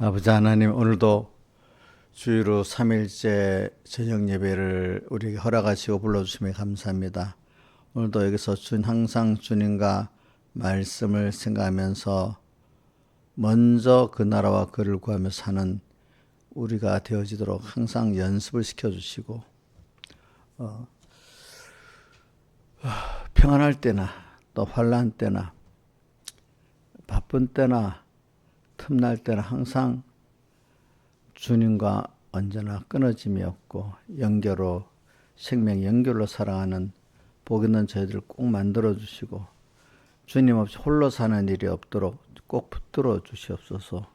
아버지 하나님, 오늘도 주일로 3일째 저녁 예배를 우리에게 허락하시고 불러주심에 감사합니다. 오늘도 여기서 항상 주님과 말씀을 생각하면서 먼저 그 나라와 그를 구하며 사는 우리가 되어지도록 항상 연습을 시켜주시고 평안할 때나 또 환난 때나 바쁜 때나 틈날 때나 항상 주님과 언제나 끊어짐이 없고 생명 연결로 살아가는 복 있는 저희들 꼭 만들어 주시고 주님 없이 홀로 사는 일이 없도록 꼭 붙들어 주시옵소서.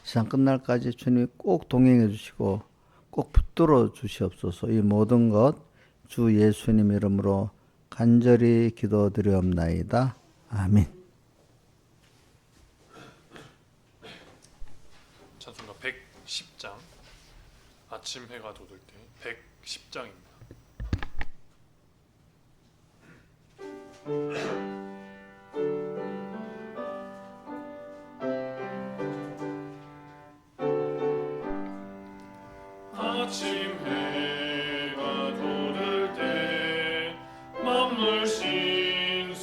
세상 끝날까지 주님이 꼭 동행해 주시고 꼭 붙들어 주시옵소서. 이 모든 것 주 예수님 이름으로 간절히 기도드리옵나이다. 아멘. 찬송가 110장 아침 해가 돋을 때 110장입니다. 아침 해가 돋을 때 만물 신선함같이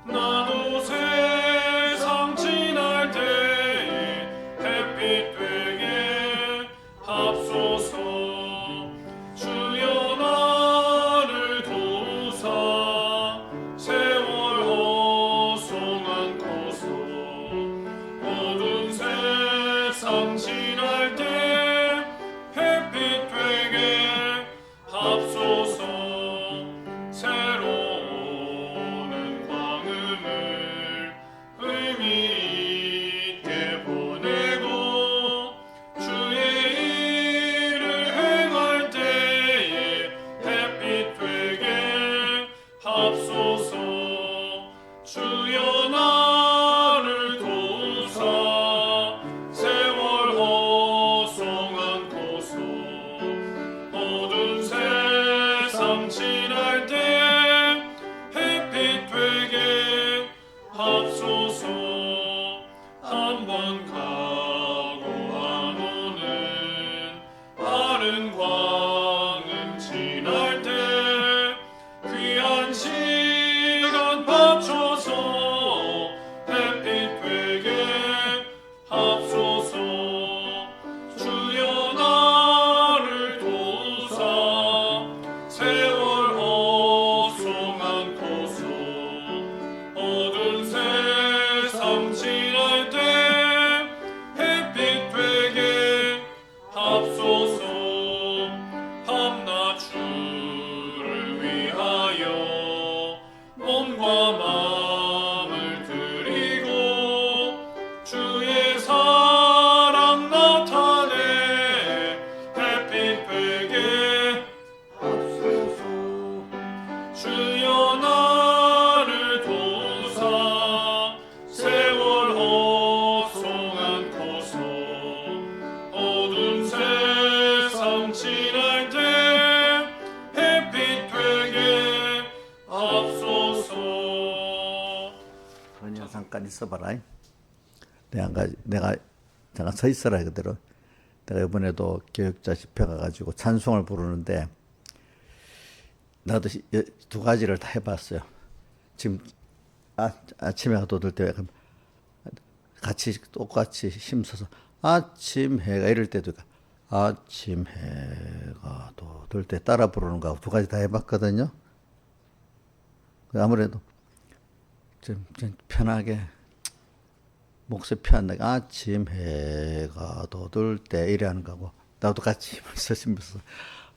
나도 세상 지날 때에 햇빛 되게 합소서. 주여 나를 도우사 세월 허송 않고서 어두운 세상 지날 때 햇빛 되게 합소서. 새로운 광음을 의미 있게 보내고 주의 일을 행할 때에 햇빛 되게 합소서. 주여 나를 도우사 세월 허송 않고서 어두운 세상 지날 때 햇빛 되게 합소서. 한번 가고 안 오는 빠른 광음 지날 때 귀한 시간 맞춰서 햇빛 되게 합소서. 주여 나를 도우사 세월 허송 않고서 어두운 세상 지날 때 햇빛 되게 합소서. 밤낮 주를 위하여 몸과 마음을 드리고 주의 사랑 나타내 햇빛 되게 합소서. 주여 나를 도우사 세월 허송 않고서 어두운 세상 지날 때 햇빛 되게 합소서. 그냥 잠깐 있어봐라. 내가 잠깐 서 있어라. 그대로. 내가 이번에도 교육자 집회 가가지고 찬송을 부르는데 나도 두 가지를 다 해봤어요. 지금 아침에 돋을 때 같이 똑같이 힘써서 아침 해가 이럴 때도 아침 해가 돋을 때 따라 부르는 거하고 두 가지 다 해봤거든요. 아무래도 좀 편하게 목소리 편하게 아침 해가 돋을 때 이래 하는 거고 나도 같이 힘을 쓰시면서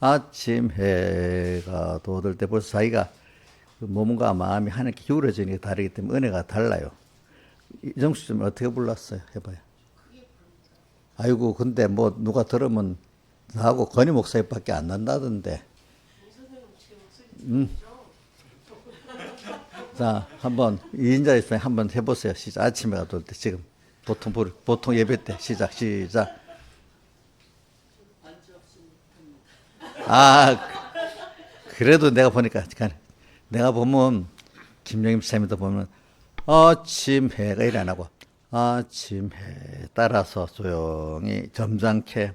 아침 해가 돋을 때 벌써 자기가 몸과 마음이 하나님께 기울어지는 게 다르기 때문에 은혜가 달라요. 이정수 씨 좀 어떻게 불렀어요? 해봐요. 아이고 근데 뭐 누가 들으면 나하고 건희 목사님밖에 안 난다던데. 자, 한번 2인자 있으면 한번 해보세요. 시작. 아침에 가도 때 지금 보통 예배 때 시작. 그래도 내가 보니까 내가 보면 김영임 사님도 보면 아침 해가 이래 안 하고 아침 해 따라서 조용히 점잖게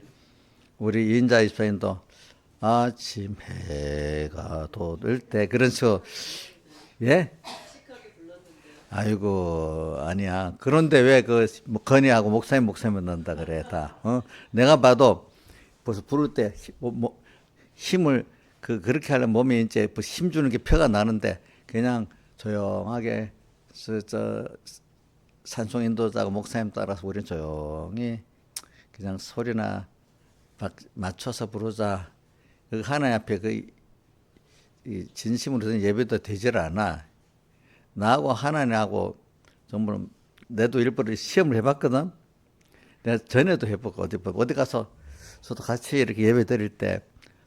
우리 인자 입사인도 아침 해가 돋을 때 그런 식으로 예? 아이고 아니야. 그런데 왜 그 건의하고 목사님 넣는다 그래 다. 내가 봐도 벌써 부를 때 힘을 그렇게 하려면 몸에 이제 힘 주는 게 표가 나는데 그냥 조용하게 저 찬송 인도자고 목사님 따라서 우리는 조용히 그냥 소리나 맞춰서 부르자. 그 하나님 앞에 이 진심으로 예배도 되질 않아. 나하고 하나님하고 정말 내도 일부러 시험을 해봤거든. 내가 전에도 해보고 어디 가서 저도 같이 이렇게 예배 드릴 때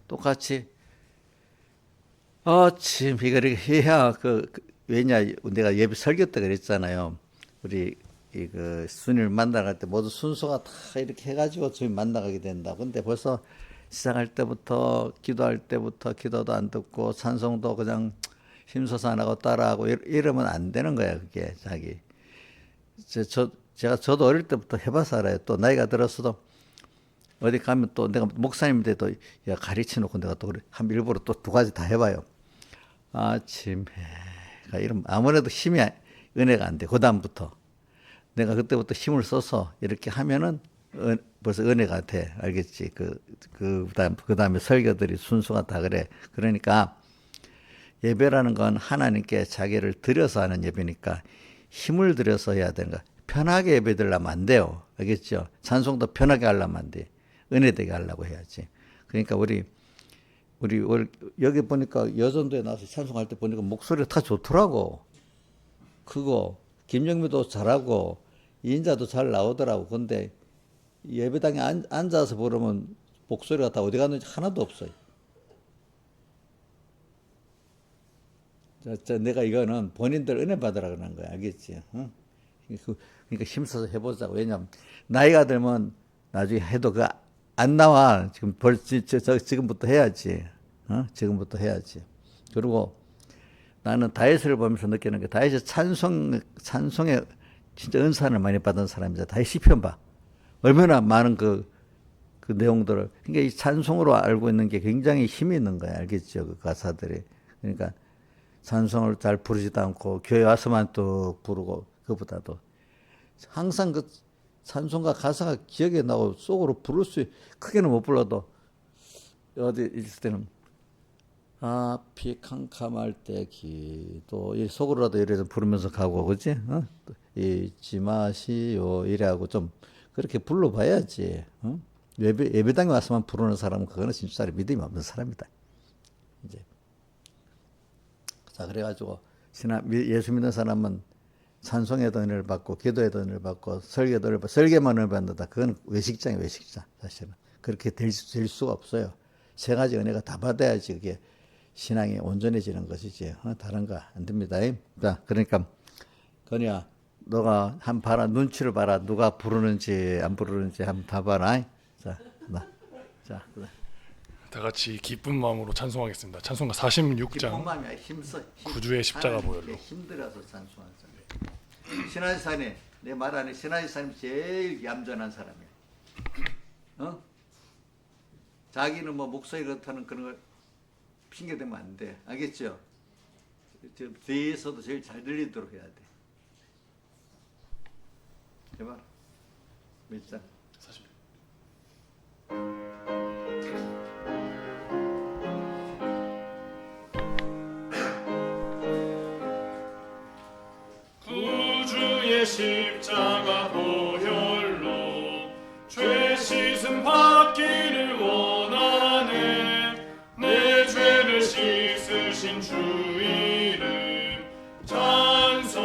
똑같이 아침 이렇게 해야 왜냐 내가 예배 설교 때 그랬잖아요. 우리 그 주님을 만나갈 때 모두 순서가 다 이렇게 해가지고 주님 만나가게 된다. 근데 벌써 시작할 때부터 기도할 때부터 기도도 안 듣고 찬송도 그냥 힘써서 안 하고 따라하고 이러면 안 되는 거야 그게 자기. 저도 어릴 때부터 해봐서 알아요. 또 나이가 들었어도 어디 가면 또 내가 목사님인데도 야 가르쳐놓고 내가 또 한 일부러 또 두 가지 다 해봐요. 아침 해가 이러면 아무래도 힘이 은혜가 안 돼. 그 다음부터 내가 그때부터 힘을 써서 이렇게 하면은 벌써 은혜가 돼. 알겠지? 그 다음에 설교들이 순서가 다 그래. 그러니까 예배라는 건 하나님께 자기를 들여서 하는 예배니까 힘을 들여서 해야 되는 거야. 편하게 예배 드리려면 안 돼요. 알겠죠? 찬송도 편하게 하려면 안 돼. 은혜되게 하려고 해야지. 그러니까 우리 여기 보니까 여전도에 나와서 찬송할 때 보니까 목소리가 다 좋더라고. 그거 김영미도 잘하고 이인자도 잘 나오더라고. 근데 예배당에 앉아서 부르면 목소리가 다 어디 갔는지 하나도 없어요. 내가 이거는 본인들 은혜 받으라 그러는 거야. 알겠지? 응? 그러니까 힘써서 해보자고. 왜냐면 나이가 들면 나중에 해도 안 나와. 지금부터 해야지. 지금부터 해야지. 그리고 나는 다윗을 보면서 느끼는 게 다윗이 찬송에 진짜 은사를 많이 받은 사람이자 다윗 시편 봐. 얼마나 많은 그 내용들을. 그러니까 이 찬송으로 알고 있는 게 굉장히 힘이 있는 거야. 알겠죠? 그 가사들이. 그러니까 찬송을 잘 부르지도 않고 교회 와서만 또 부르고 그보다도 항상 그 찬송과 가사가 기억에 나고 속으로 부를 수 크게는 못 불러도 어디 있을 때는 앞이 캄캄할 때 기도 이 속으로라도 이래서 부르면서 가고 그지? 잊지 마시오 이래하고 좀 그렇게 불러봐야지. 예배당에 와서만 부르는 사람은 그거는 진짜 믿음이 없는 사람이다. 이제 자 그래가지고 예수 믿는 사람은 찬송에도 은혜를 받고 기도에도 은혜를 받고 설교도 은혜를 받고 설교만 은혜를 받는다. 그건 외식장 사실은 그렇게 될 수가 없어요. 세 가지 은혜가 다 받아야지 그게 신앙이 온전해지는 것이지. 다른 거 안 됩니다. 자 그러니까 건이야 너가 한 봐라. 눈치를 봐라. 누가 부르는지 안 부르는지 한번 다 봐라. 자 그래. 다 같이 기쁜 마음으로 찬송하겠습니다. 찬송가 46장 구주의 십자가 보혈로. 힘들어서 찬송하잖아요. 신하지산이 내 말 안에 신하지산이 제일 얌전한 사람이야. 자기는 뭐 목소리 그렇다는 그런 걸 핑계 대면 안 돼. 알겠죠? 뒤에서도 제일 잘 들리도록 해야 돼. 해봐. 몇 장? 40. 구주의 십자가 보혈로 죄 씻음 받기를 원하네. 내 죄를 씻으신 주 이름 찬송합시다.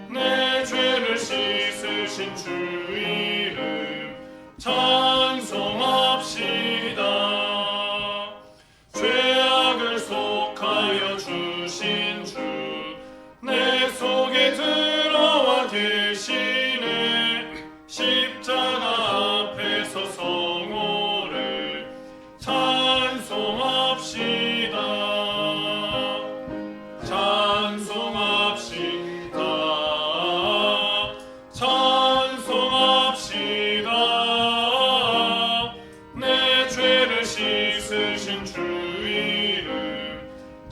내 죄를 씻으신 주 이름 찬송합시다. 죄악을 속하여 주신 주 내 속에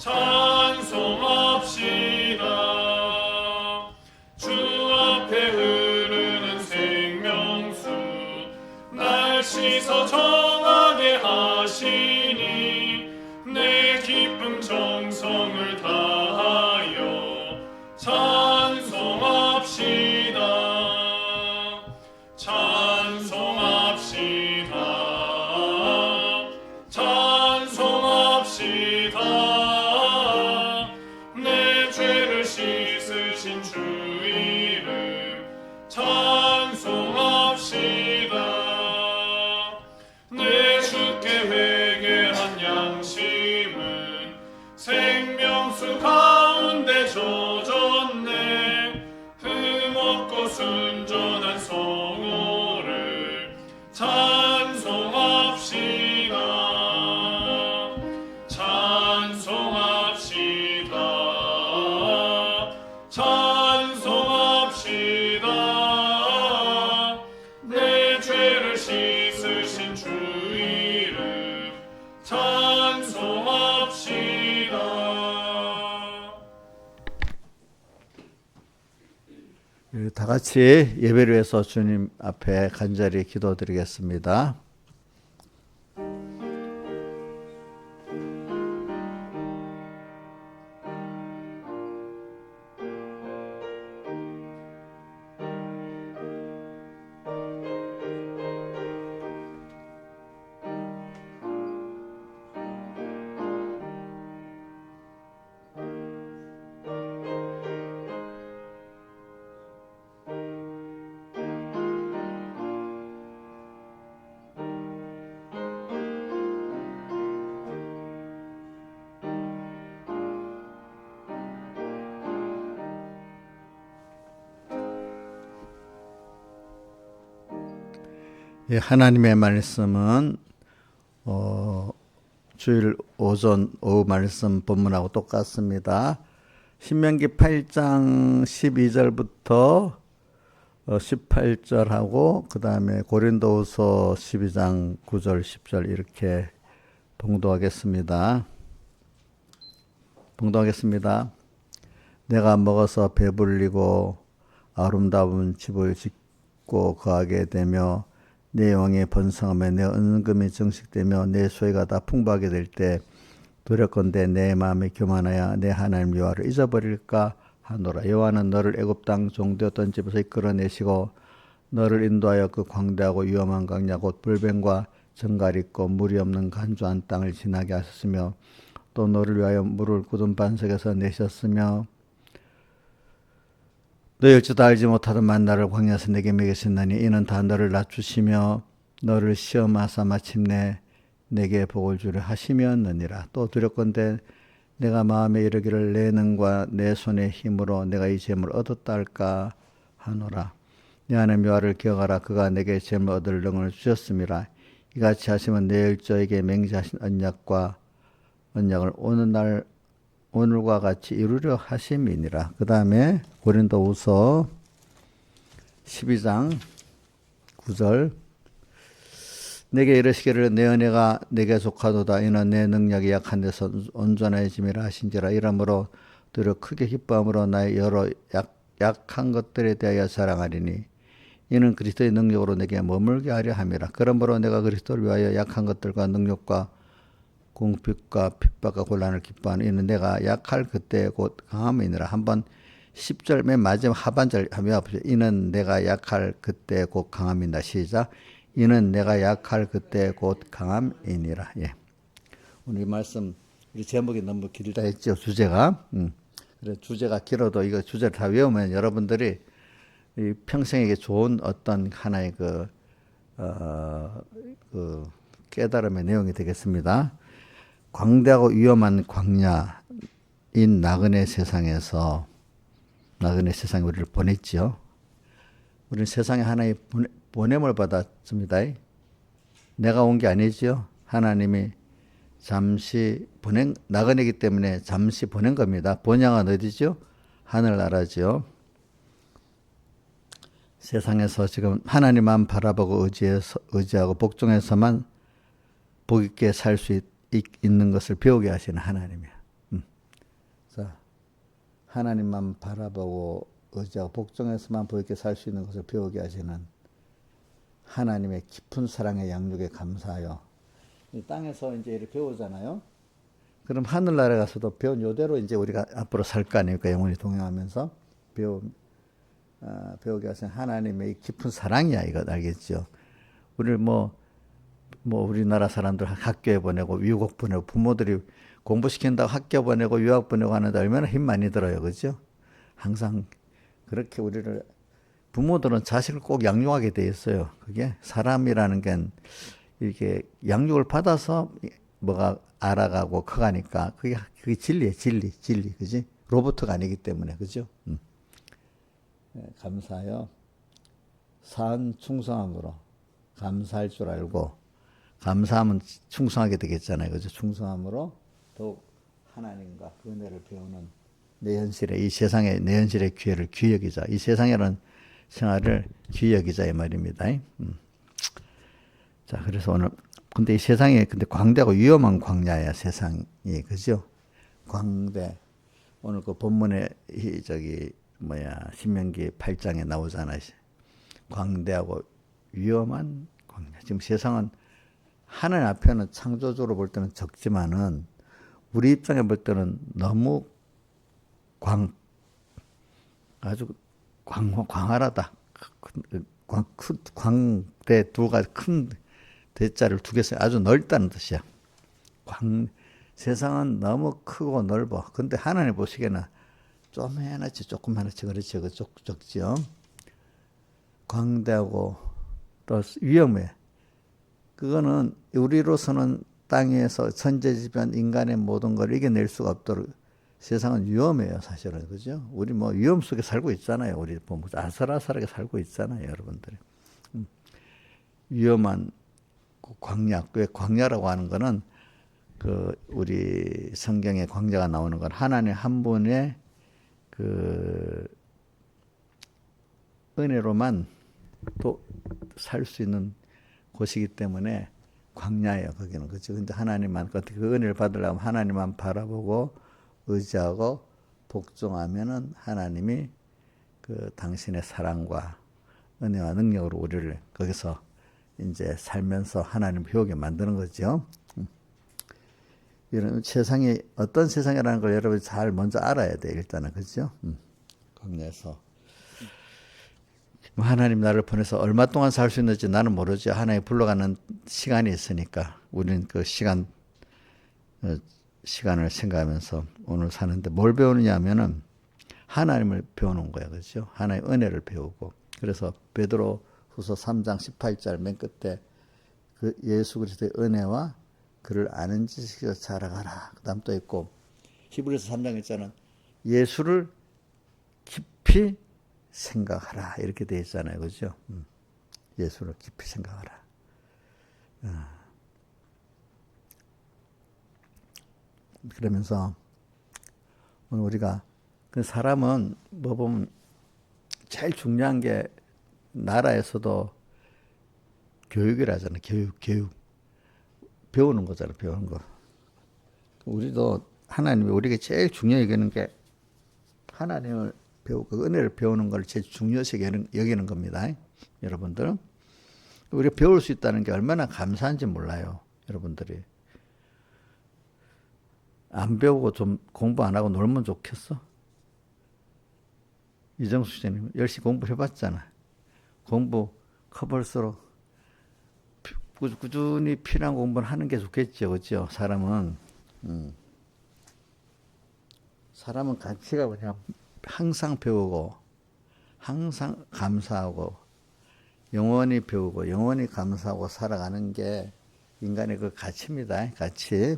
찬송합시다. 주 앞에 흐르는 생명수 날 씻어 정하게 하시니 내 기쁨 정성을 다하여 찬송합시다. 찬송합시다. 찬송합시다. 내 죄를 씻으신 주 이름 찬송합시다. 내 주께 회개한 양심은 생명수 가운데 젖었네. 흠없고 순전한 성호를 찬송합시다. 찬송합시다. 찬송합시다. 내 죄를 씻으신 주 이름 찬송합시다. 다 같이 예배를 위해서 주님 앞에 간절히 기도드리겠습니다. 예, 하나님의 말씀은 주일 오전 오후 말씀 본문하고 똑같습니다. 신명기 8장 12절부터 18절하고 그 다음에 고린도후서 12장 9절 10절 이렇게 봉독하겠습니다. 내가 먹어서 배불리고 아름다운 집을 짓고 거하게 되며 내 영이 번성하며 내 은금이 증식되며 내 소유가 다 풍부하게 될 때 두렵건대 내 마음이 교만하여 내 하나님 여호와를 잊어버릴까 하노라. 여호와는 너를 애굽 땅 종되었던 집에서 이끌어내시고 너를 인도하여 그 광대하고 위험한 광야 곧 불뱀과 정갈 있고 물이 없는 간조한 땅을 지나게 하셨으며 또 너를 위하여 물을 굳은 반석에서 내셨으며 너희 어찌도 알지 못하던 만나를 광야에서 내게 먹이셨나니 이는 다 너를 낮추시며 너를 시험하사 마침내 내게 복을 주려 하시면느니라. 또 두렵건대 내가 마음에 이르기를 내 능과 내 손의 힘으로 내가 이 재물을 얻었다 할까 하노라. 내 하나님 여호와를 기억하라. 그가 내게 재물 얻을 능을 주셨음이라. 이같이 하시면 내일 저에게 맹세하신 언약을 오늘과 같이 이루려 하심이니라. 그 다음에 고린도후서 12장 9절 내게 이르시기를 내 은혜가 내게 속하도다. 이는 내 능력이 약한 데서 온전해짐이라 하신지라. 이러므로 들어 크게 기뻐함으로 나의 여러 약한 것들에 대하여 자랑하리니 이는 그리스도의 능력으로 내게 머물게 하려 함이라. 그러므로 내가 그리스도를 위하여 약한 것들과 능력과 궁핍과 핍박과 곤란을 기뻐하는 이는 내가 약할 그때 곧 강함이니라. 한번 10절 맨 마지막 하반절 한번 보세요. 이는 내가 약할 그때 곧 강함이다. 시작. 이는 내가 약할 그때 곧 강함이니라. 예. 오늘 이 말씀 우리 제목이 너무 길다 했죠. 주제가. 그래 주제가 길어도 이거 주제를 다 외우면 여러분들이 이 평생에게 좋은 어떤 하나의 그 깨달음의 내용이 되겠습니다. 광대하고 위험한 광야인 나그네 세상에서 나그네 세상에 우리를 보냈지요. 우리는 세상에 하나의 보냄을 받았습니다. 내가 온 게 아니지요. 하나님이 잠시 나그네이기 때문에 잠시 보낸 겁니다. 본향은 어디죠? 하늘나라지요. 세상에서 지금 하나님만 바라보고 의지하고 복종해서만 복 있게 살 수 있는 것을 배우게 하시는 하나님이야. 자, 하나님만 바라보고 의지하고 복종해서만 보이게 살 수 있는 것을 배우게 하시는 하나님의 깊은 사랑의 양육에 감사하여 이 땅에서 이제 이렇게 배우잖아요. 그럼 하늘나라에 가서도 배운 요대로 이제 우리가 앞으로 살 거 아닙니까? 영원히 동행하면서 배우게 하신 하나님의 깊은 사랑이야, 이거 알겠죠? 우리를 우리나라 사람들 학교에 보내고 미국 보내고 부모들이 공부시킨다고 학교 보내고 유학 보내고 하는데 얼마나 힘 많이 들어요, 그죠? 항상 그렇게 우리를 부모들은 자식을 꼭 양육하게 돼 있어요. 그게 사람이라는 게 이렇게 양육을 받아서 뭐가 알아가고 커가니까 그게 진리예요, 진리, 그지? 로봇가 아니기 때문에, 그죠? 네, 감사하여 산 충성함으로 감사할 줄 알고 감사하면 충성하게 되겠잖아요, 그죠? 충성함으로 더욱 하나님과 그 은혜를 배우는 내 현실의 이 세상의 내 현실의 기회를 귀히 여기자. 이 세상이라는 생활을 귀히 여기자 이 말입니다. 자, 그래서 오늘 근데 이 세상에 근데 광대하고 위험한 광야야 세상이, 그죠? 광대. 오늘 그 본문에 신명기 8장에 나오잖아요. 광대하고 위험한 광야. 지금 세상은 하나님 앞에는 창조적으로 볼 때는 적지만은 우리 입장에 볼 때는 너무 아주 광활하다. 광대 두 가지 큰 대자를 두 개 써요. 아주 넓다는 뜻이야. 세상은 너무 크고 넓어. 근데 하나님 보시기에는 조그만하지, 그렇지, 적지요. 광대하고 또 위험해. 그거는 우리로서는 땅에서 천재지변 인간의 모든 걸 이겨낼 수가 없도록 세상은 위험해요, 사실은. 그죠? 우리 위험 속에 살고 있잖아요. 우리 아슬아슬하게 살고 있잖아요, 여러분들이. 위험한 광야. 왜 광야라고 하는 거는 우리 성경에 광야가 나오는 건 하나님 한 분의 은혜로만 또 살 수 있는 곳이기 때문에 광야예요, 거기는. 그렇죠? 근데 하나님만, 그 은혜를 받으려면 하나님만 바라보고 의지하고 복종하면은 하나님이 당신의 사랑과 은혜와 능력으로 우리를 거기서 이제 살면서 하나님 배우게 만드는 거죠. 이런 세상이 어떤 세상이라는 걸 여러분이 잘 먼저 알아야 돼, 일단은. 그죠? 광야에서. 하나님 나를 보내서 얼마 동안 살 수 있는지 나는 모르지. 하나님 불러가는 시간이 있으니까 우리는 그 시간을 생각하면서 오늘 사는데 뭘 배우느냐 하면은 하나님을 배우는 거야. 그렇죠? 하나님의 은혜를 배우고. 그래서 베드로 후서 3장 18절 맨 끝에 그 예수 그리스도의 은혜와 그를 아는 지식에서 자라가라. 그 다음 또 있고 히브리서 3장 있잖아. 예수를 깊이 생각하라. 이렇게 되어 있잖아요. 그죠? 예수를 깊이 생각하라. 그러면서 오늘 우리가 그 사람은 보면 제일 중요한 게 나라에서도 교육이라잖아요. 교육. 배우는 거잖아요. 배우는 거. 우리도 하나님이 우리에게 제일 중요하게 여기는 게 하나님을 배우고 은혜를 배우는 걸 제일 중요시 여기는 겁니다. 여러분들. 우리가 배울 수 있다는 게 얼마나 감사한지 몰라요. 여러분들이. 안 배우고 좀 공부 안 하고 놀면 좋겠어? 이정수 씨님 열심히 공부해봤잖아. 공부 커볼수록 꾸준히 필요한 공부를 하는 게 좋겠죠. 그렇죠? 사람은 가치가 그냥 항상 배우고 항상 감사하고 영원히 배우고 영원히 감사하고 살아가는 게 인간의 그 가치입니다. 가치.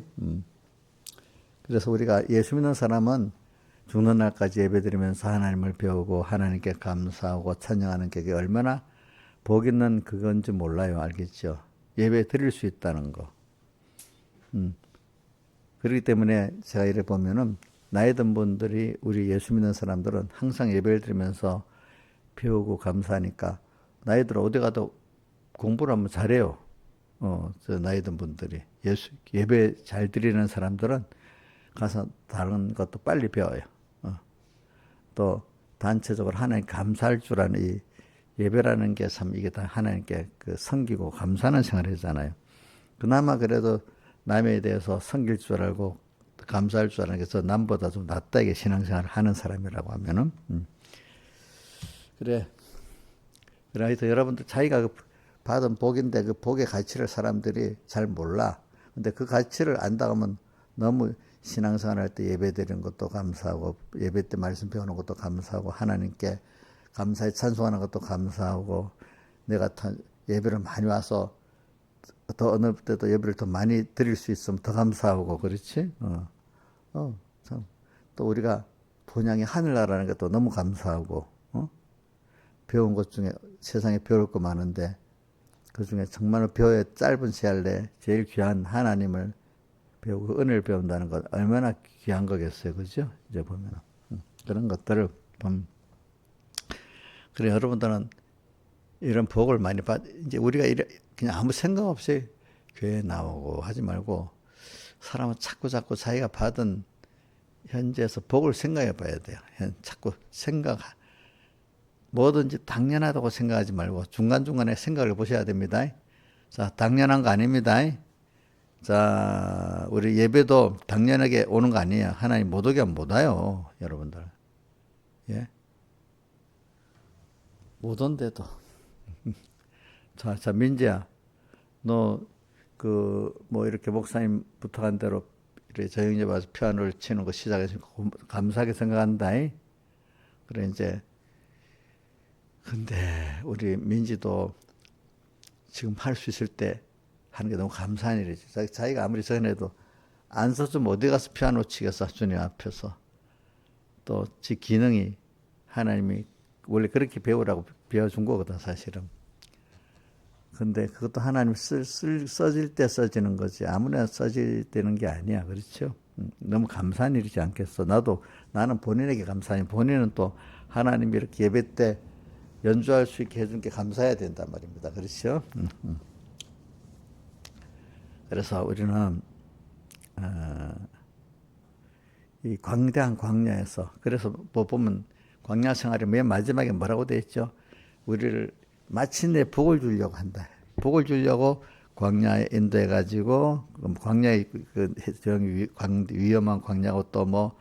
그래서 우리가 예수 믿는 사람은 죽는 날까지 예배드리면서 하나님을 배우고 하나님께 감사하고 찬양하는 게 얼마나 복 있는 그건지 몰라요. 알겠죠? 예배 드릴 수 있다는 거. 그렇기 때문에 제가 이래 보면은 나이 든 분들이 우리 예수 믿는 사람들은 항상 예배를 드리면서 배우고 감사하니까 나이 들어 어디 가도 공부를 하면 잘해요. 저 나이 든 분들이 예배 잘 드리는 사람들은 가서 다른 것도 빨리 배워요. 또 단체적으로 하나님 감사할 줄 아는 이 예배라는 게 참 이게 다 하나님께 그 섬기고 감사하는 생활이잖아요. 그나마 그래도 남에 대해서 섬길 줄 알고 감사할 줄 아는 게 저 남보다 좀 낫다 이게 신앙생활을 하는 사람이라고 하면은 그래. 그래서 여러분들 자기가 그 받은 복인데 그 복의 가치를 사람들이 잘 몰라. 근데 그 가치를 안다 하면 너무 신앙생활 할 때 예배 드리는 것도 감사하고 예배 때 말씀 배우는 것도 감사하고 하나님께 감사에 찬송하는 것도 감사하고 내가 예배를 많이 와서 더 어느 때도 예배를 더 많이 드릴 수 있으면 더 감사하고 그렇지? 참. 또 우리가 본향이 하늘나라는 것도 너무 감사하고 배운 것 중에 세상에 배울 거 많은데 그 중에 정말로 배워야 짧은 시간 내에 제일 귀한 하나님을 배우고 은혜를 배운다는 것 얼마나 귀한 거겠어요, 그죠? 이제 보면 그런 것들을 그래 여러분들은 이런 복을 많이 이제 우리가 그냥 아무 생각 없이 교회에 나오고 하지 말고 사람은 자꾸 자기가 받은 현재에서 복을 생각해 봐야 돼요. 자꾸 뭐든지 당연하다고 생각하지 말고 중간중간에 생각을 보셔야 됩니다. 자, 당연한 거 아닙니다. 자, 우리 예배도 당연하게 오는 거 아니에요. 하나님 못 오게 하면 못 와요, 여러분들. 예? 못 온대도. 자, 민지야, 너, 뭐, 이렇게 목사님 부탁한 대로, 이렇게 저녁에 와서 피아노를 치는 거 시작해서 감사하게 생각한다. 그래, 이제, 근데, 우리 민지도 지금 할 수 있을 때 하는 게 너무 감사한 일이지. 자기가 아무리 전에도 안 써주면 어디 가서 피아노 치겠어, 주님 앞에서. 또, 지 기능이 하나님이 원래 그렇게 배우라고 배워준 거거든, 사실은. 근데 그것도 하나님 써질 때 써지는 거지. 아무나 써질 때는 게 아니야. 그렇죠? 너무 감사한 일이지 않겠어. 나는 본인에게 감사하니 본인은 또 하나님이 이렇게 예배 때 연주할 수 있게 해준 게 감사해야 된단 말입니다. 그렇죠? 그래서 우리는, 이 광대한 광야에서, 그래서 뭐 보면 광야 생활의 맨 마지막에 뭐라고 돼 있죠? 우리를 마침내 복을 주려고 한다. 복을 주려고 광야에 인도해가지고 광야의 위험한 광야고 또 뭐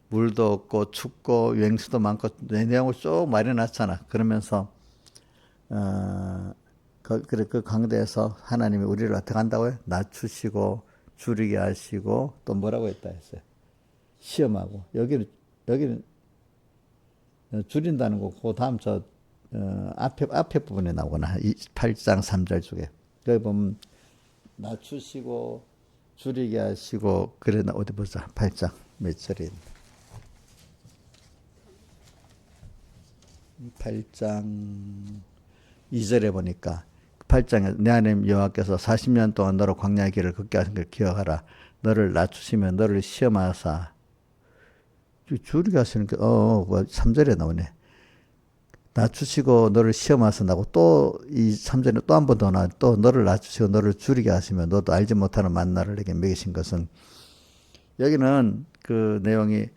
물도 없고 춥고 유행수도 많고 내 내용을 쭉 말해놨잖아. 그러면서 그 강대에서 하나님이 우리를 어떻게 한다고요? 낮추시고 줄이게 하시고 또 뭐라고 했다 했어요? 시험하고 여기는 줄인다는 거고 그 다음 앞에 부분에 나오거나 8장 3절 쪽에 여기 보면 낮추시고 줄이게 하시고 그래 어디 보자 8장 몇 절에 8장 2절에 보니까 8장에 내 하나님 여호와께서 40년 동안 너로 광야의 길을 걷게 하신 걸 기억하라. 너를 낮추시면 너를 시험하사 줄이게 하시는 게 3절에 나오네. 낮추시고 너를 시험하사 나고 또 이 3절에 또 한 번 더 나와 또 너를 낮추시고 너를 줄이게 하시면 너도 알지 못하는 만나를 내게 먹이신 것은 여기는 그 내용이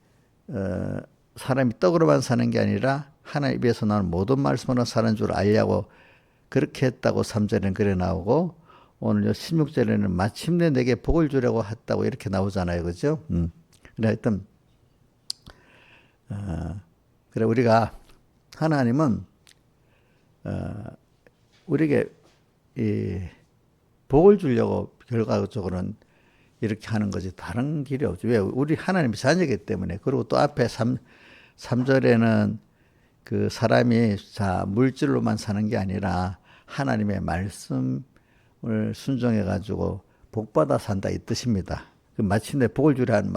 사람이 떡으로만 사는 게 아니라 하나님 입에서 나오는 모든 말씀으로 사는 줄 알려고 그렇게 했다고 3절에는 그래 나오고 오늘 16절에는 마침내 내게 복을 주려고 했다고 이렇게 나오잖아요. 그죠? 그래 하여튼 그래 우리가 하나님은 우리에게 이 복을 주려고 결과적으로는 이렇게 하는 거지 다른 길이 없죠. 왜? 우리 하나님의 자녀이기 때문에. 그리고 또 앞에 3절에는 그 사람이 물질로만 사는 게 아니라 하나님의 말씀을 순종해 가지고 복받아 산다 이 뜻입니다. 마침내 복을 주라는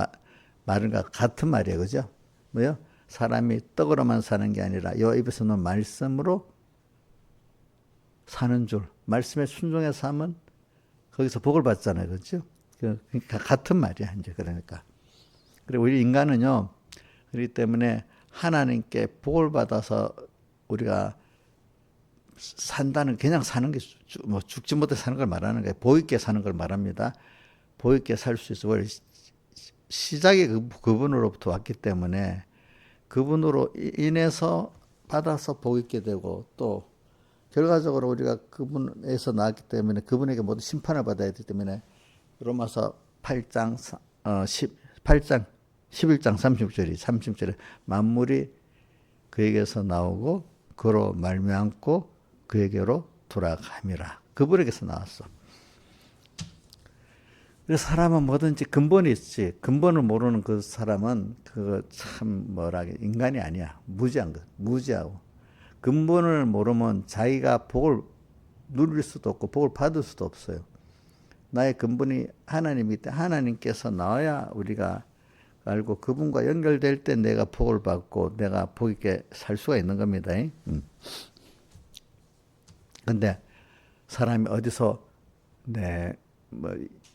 말과 같은 말이에요. 그죠? 뭐요? 사람이 떡으로만 사는 게 아니라 요 입에서 나온 말씀으로 사는 줄. 말씀에 순종해서 하면 거기서 복을 받잖아요. 그렇죠? 그러니까 같은 말이야. 이제 그러니까. 그리고 우리 인간은요. 그렇기 때문에 하나님께 복을 받아서 우리가 산다는 그냥 사는 게 뭐 죽지 못해 사는 걸 말하는 거예요. 복 있게 사는 걸 말합니다. 복 있게 살 수 있어. 시작이 그분으로부터 왔기 때문에 그분으로 인해서 받아서 복 있게 되고 또 결과적으로 우리가 그분에서 나왔기 때문에 그분에게 모두 심판을 받아야 되기 때문에 로마서 8장 8장 11장 30절에 만물이 그에게서 나오고 그로 말미암고 그에게로 돌아감이라. 그분에게서 나왔어. 그래서 사람은 뭐든지 근본이 있지. 근본을 모르는 그 사람은 그거 참 인간이 아니야. 무지한 거. 무지하고. 근본을 모르면 자기가 복을 누릴 수도 없고 복을 받을 수도 없어요. 나의 근본이 하나님이기 때문에 하나님께서 나와야 우리가 알고 그분과 연결될 때 내가 복을 받고 내가 복 있게 살 수가 있는 겁니다. 근데 사람이 어디서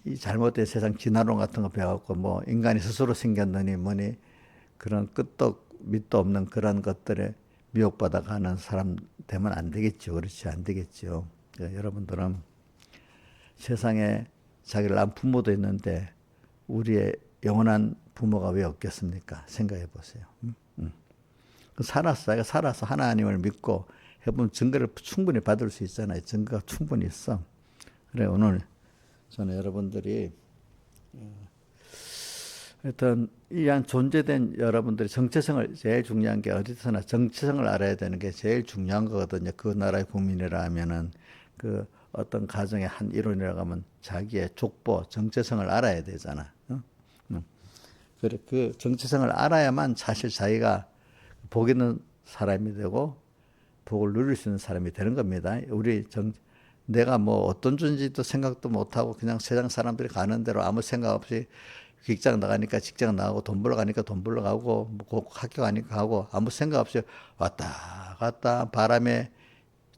이 잘못된 세상 진화론 같은 거 배워갖고 인간이 스스로 생겼느니 뭐니 그런 끝도 밑도 없는 그런 것들에 미혹받아가는 사람 되면 안 되겠죠. 그렇지 안 되겠죠. 여러분들은 세상에 자기를 낳은 부모도 있는데 우리의 영원한 부모가 왜 없겠습니까? 생각해 보세요. 자기가 살아서 하나님을 믿고 해보면 증거를 충분히 받을 수 있잖아요. 증거가 충분히 있어. 그래 오늘 저는 여러분들이 하여튼 이 한 존재된 여러분들이 정체성을 제일 중요한 게 어디서나 정체성을 알아야 되는 게 제일 중요한 거거든요. 그 나라의 국민이라 하면은 그 어떤 가정의 한 일원이라고 하면 자기의 족보 정체성을 알아야 되잖아. 그래 그 정체성을 알아야만 사실 자기가 복 있는 사람이 되고 복을 누릴 수 있는 사람이 되는 겁니다. 내가 어떤 존재도 생각도 못하고 그냥 세상 사람들이 가는 대로 아무 생각 없이 직장 나가니까 직장 나가고 돈 벌러 가니까 돈 벌러 가고 학교 가니까 가고 아무 생각 없이 왔다 갔다 바람에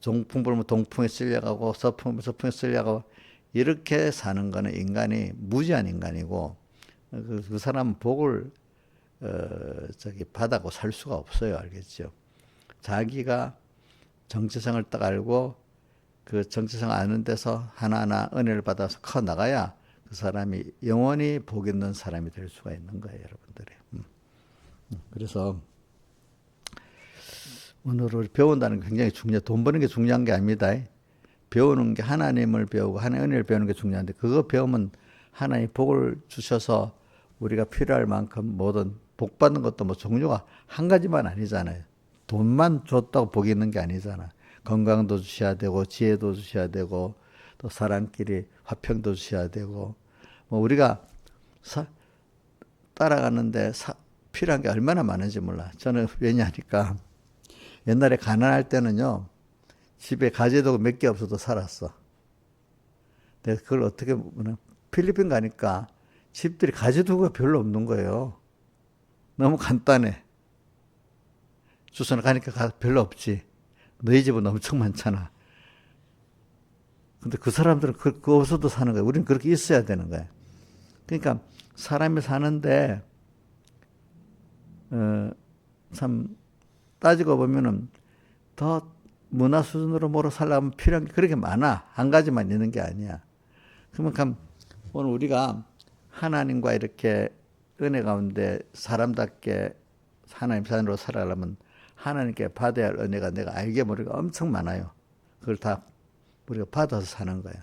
동풍 불면 동풍에 쓸려가고 서풍 서풍에 쓸려가고 이렇게 사는 거는 인간이 무지한 인간이고 그 사람은 복을 받아고 살 수가 없어요. 알겠죠? 자기가 정체성을 딱 알고 그 정체성 아는 데서 하나하나 은혜를 받아서 커 나가야 그 사람이 영원히 복 있는 사람이 될 수가 있는 거예요, 여러분들이. 그래서 오늘 우리 배운다는 게 굉장히 중요해요. 돈 버는 게 중요한 게 아닙니다. 배우는 게 하나님을 배우고 하나님의 은혜를 배우는 게 중요한데 그거 배우면 하나님 복을 주셔서 우리가 필요할 만큼 모든 복 받는 것도 종류가 한 가지만 아니잖아요. 돈만 줬다고 복이 있는 게 아니잖아. 건강도 주셔야 되고 지혜도 주셔야 되고 또 사람끼리 화평도 주셔야 되고 우리가 따라가는데 필요한 게 얼마나 많은지 몰라. 저는 왜냐하니까 옛날에 가난할 때는요 집에 가재도구 몇 개 없어도 살았어. 내가 그걸 어떻게 보면 필리핀 가니까 집들이 가재도구가 별로 없는 거예요. 너무 간단해. 주소나 가니까 별로 없지. 너희 집은 엄청 많잖아. 근데 그 사람들은 그거 없어도 사는 거야. 우리는 그렇게 있어야 되는 거야. 그러니까 사람이 사는데 참 따지고 보면은 더 문화 수준으로 뭐로 살려면 필요한 게 그렇게 많아. 한 가지만 있는 게 아니야. 그러니까 오늘 우리가 하나님과 이렇게 은혜 가운데 사람답게 하나님 자녀로 살아가려면 하나님께 받아야 할 은혜가 내가 알게 모르게 엄청 많아요. 그걸 다 우리가 받아서 사는 거야.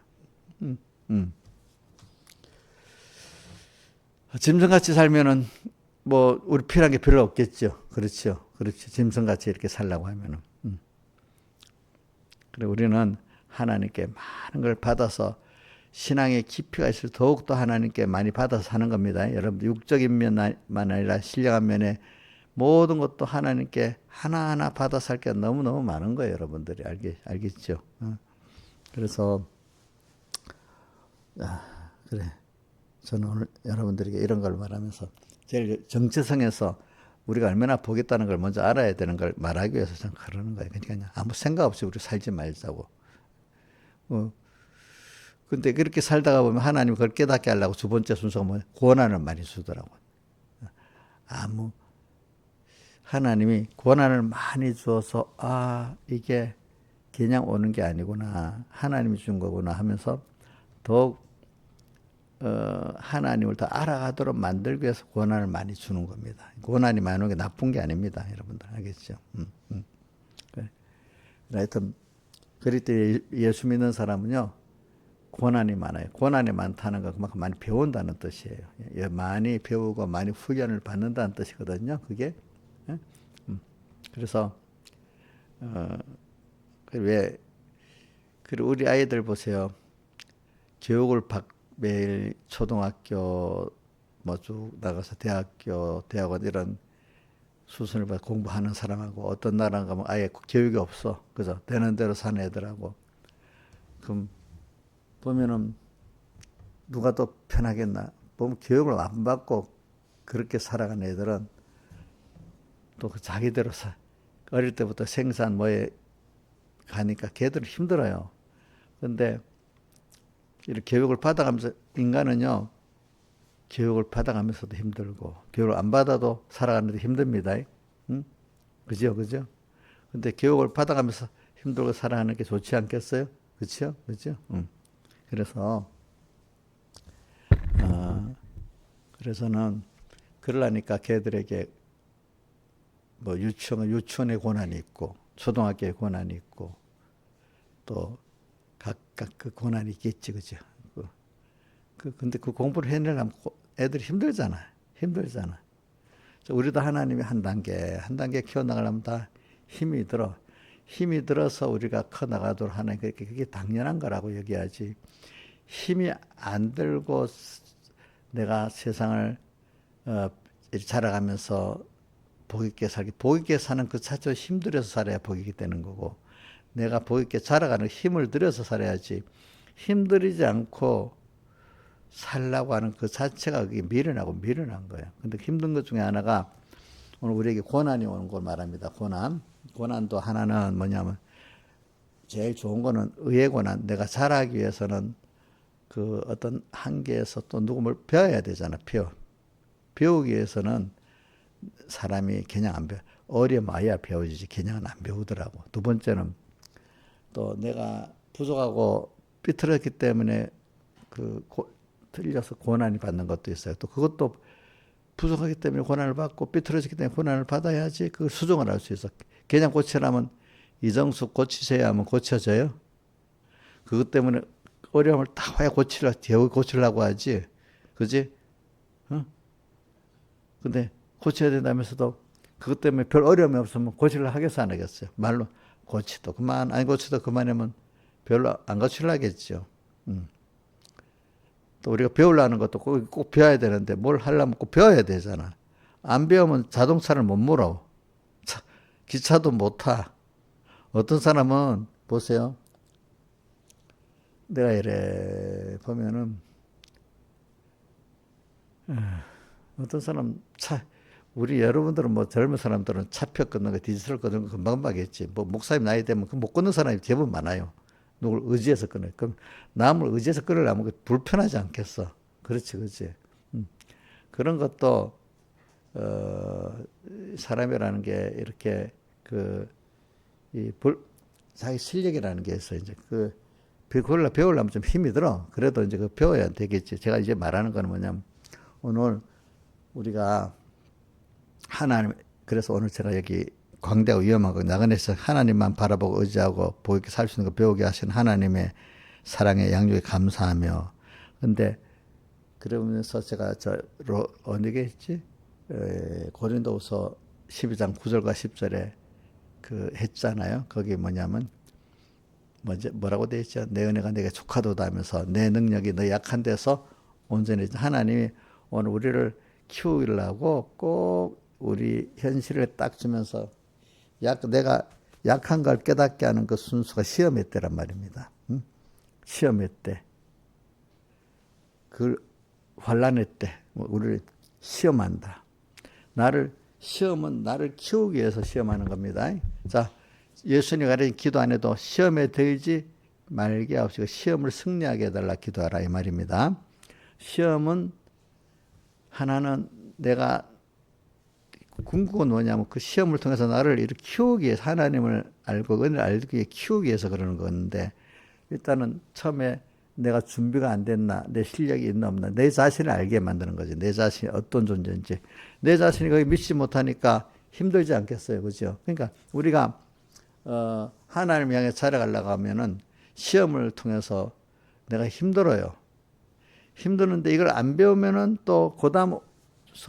짐승같이 살면은 우리 필요한 게 별로 없겠죠. 그렇죠. 그렇지. 짐승같이 이렇게 살라고 하면은. 그래 우리는 하나님께 많은 걸 받아서 신앙의 깊이가 있을 더욱더 하나님께 많이 받아서 사는 겁니다. 여러분 육적인 면만 아니라 신령한 면에 모든 것도 하나님께 하나하나 받아 살 게 너무너무 많은 거예요. 여러분들이 알겠죠? 그래서 그래 저는 오늘 여러분들에게 이런 걸 말하면서 제일 정체성에서 우리가 얼마나 보겠다는 걸 먼저 알아야 되는 걸 말하기 위해서 참 그러는 거예요. 그러니까 아무 생각 없이 우리 살지 말자고. 근데 그렇게 살다가 보면 하나님 그걸 깨닫게 하려고 두 번째 순서가 고난을 많이 주더라고요. 하나님이 고난을 많이 주어서 이게 그냥 오는 게 아니구나. 하나님이 준 거구나 하면서 더욱 하나님을 더 알아가도록 만들기 위해서 고난을 많이 주는 겁니다. 고난이 많은 게 나쁜 게 아닙니다. 여러분들 알겠죠? 하여튼 그럴 때 예수 믿는 사람은요, 고난이 많아요. 고난이 많다는 건 그만큼 많이 배운다는 뜻이에요. 많이 배우고 많이 훈련을 받는다는 뜻이거든요. 그게. 그래서 그리고 우리 아이들 보세요. 교육을 매일 초등학교 뭐 쭉 나가서 대학원 이런 수준을 받아 공부하는 사람하고 어떤 나라 가면 아예 교육이 없어. 그죠? 되는 대로 사는 애들하고. 그럼 보면은 누가 더 편하겠나? 보면 교육을 안 받고 그렇게 살아가는 애들은 또 자기대로 어릴 때부터 생산 뭐에 가니까 걔들은 힘들어요. 근데 이렇게 교육을 받아가면서 인간은요, 교육을 받아가면서도 힘들고 교육을 안 받아도 살아가는데 힘듭니다. 응? 그죠? 근데 교육을 받아가면서 힘들고 살아가는 게 좋지 않겠어요? 그죠? 그래서는 그러려니까 걔들에게 뭐 유치원의 고난이 있고 초등학교의 고난이 있고 또 각각 그 고난이 있겠지, 그죠? 근데 그 공부를 해내려면 애들이 힘들잖아. 우리도 하나님이 한 단계 키워나가려면 다 힘이 들어. 힘이 들어서 우리가 커나가도록 하는 그게 당연한 거라고 여겨야지. 힘이 안 들고 내가 세상을 자라가면서 복 있게 사는 그 자체로 힘들어서 살아야 복이 있게 되는 거고, 내가 복 있게 자라가는 힘을 들여서 살아야지. 힘들이지 않고 살라고 하는 그 자체가 그게 미련한 거예요. 근데 힘든 것 중에 하나가 오늘 우리에게 고난이 오는 걸 말합니다. 고난도 하나는 뭐냐면 제일 좋은 거는 의의 고난. 내가 자라기 위해서는 그 어떤 한계에서 또 누구를 배워야 되잖아. 배우기 위해서는 사람이 그냥 안 배워. 어려봐야 배워지지 그냥은 안 배우더라고. 두 번째는 또 내가 부족하고 삐뚤었기 때문에 틀려서 고난이 받는 것도 있어요. 또 그것도 부족하기 때문에 고난을 받고 삐뚤어졌기 때문에 고난을 받아야지 그걸 수정을 할 수 있어. 그냥 고치라면 이정숙 고치셔야 하면 고쳐져요. 그것 때문에 어려움을 다 와야 고치려고 하지. 그지? 근데 고쳐야 된다면서도 그것 때문에 별 어려움이 없으면 고치려고 하겠어, 안 하겠어요? 말로 고치도 그만, 안 고치도 그만하면 별로 안 고치려고 하겠죠. 또 우리가 배우려는 것도 꼭 배워야 되는데 뭘 하려면 꼭 배워야 되잖아. 안 배우면 자동차를 못 몰아. 기차도 못 타. 어떤 사람은 보세요. 내가 이래 보면은 어떤 사람 우리 여러분들은 뭐 젊은 사람들은 차표 끊는 거 디지털 끊는 거 금방 하겠지. 뭐 목사님 나이 되면 그 못 끊는 사람이 제법 많아요. 누굴 의지해서 끊어요. 그럼 남을 의지해서 끊으려면 불편하지 않겠어. 그렇지. 그런 것도 사람이라는 게 이렇게 자기 실력이라는 게 있어. 이제 그걸 배우려면 좀 힘이 들어. 그래도 이제 배워야 되겠지. 제가 이제 말하는 건 뭐냐면 오늘 우리가 그래서 오늘 제가 여기 광대하고 위험하고 나그네에서 하나님만 바라보고 의지하고 복 있게 살 수 있는 거 배우게 하신 하나님의 사랑에 양육에 감사하며, 근데 그러면서 제가 어느 게 있지? 고린도후서 12장 9절과 10절에 했잖아요. 거기 뭐냐면 뭐라고 돼 있죠? 내 은혜가 내게 족하도다 하면서 내 능력이 너 약한 데서 온전히 하나님이 오늘 우리를 키우려고 꼭 우리 현실을 딱 주면서 내가 약한 걸 깨닫게 하는 그 순수가 시험의 때란 말입니다. 시험의 때. 그 환난의 때 우리를 시험한다. 시험은 나를 키우기 위해서 시험하는 겁니다. 자, 예수님이 가르친 기도 안에도 시험에 들지 말게 하옵시고 시험을 승리하게 해달라 기도하라 이 말입니다. 시험은 하나는 내가 궁극은 뭐냐면 그 시험을 통해서 나를 이렇게 키우기 위해서 하나님을 알고 은혜를 알기 위해 키우기 위해서 그러는 건데, 일단은 처음에 내가 준비가 안 됐나, 내 실력이 있나 없나, 내 자신을 알게 만드는 거지. 내 자신이 어떤 존재인지. 내 자신이 거기 믿지 못하니까 힘들지 않겠어요, 그죠? 그러니까 우리가 하나님을 향해 살아가려고 하면은 시험을 통해서 내가 힘들어요. 힘드는데 이걸 안 배우면은 또 그다음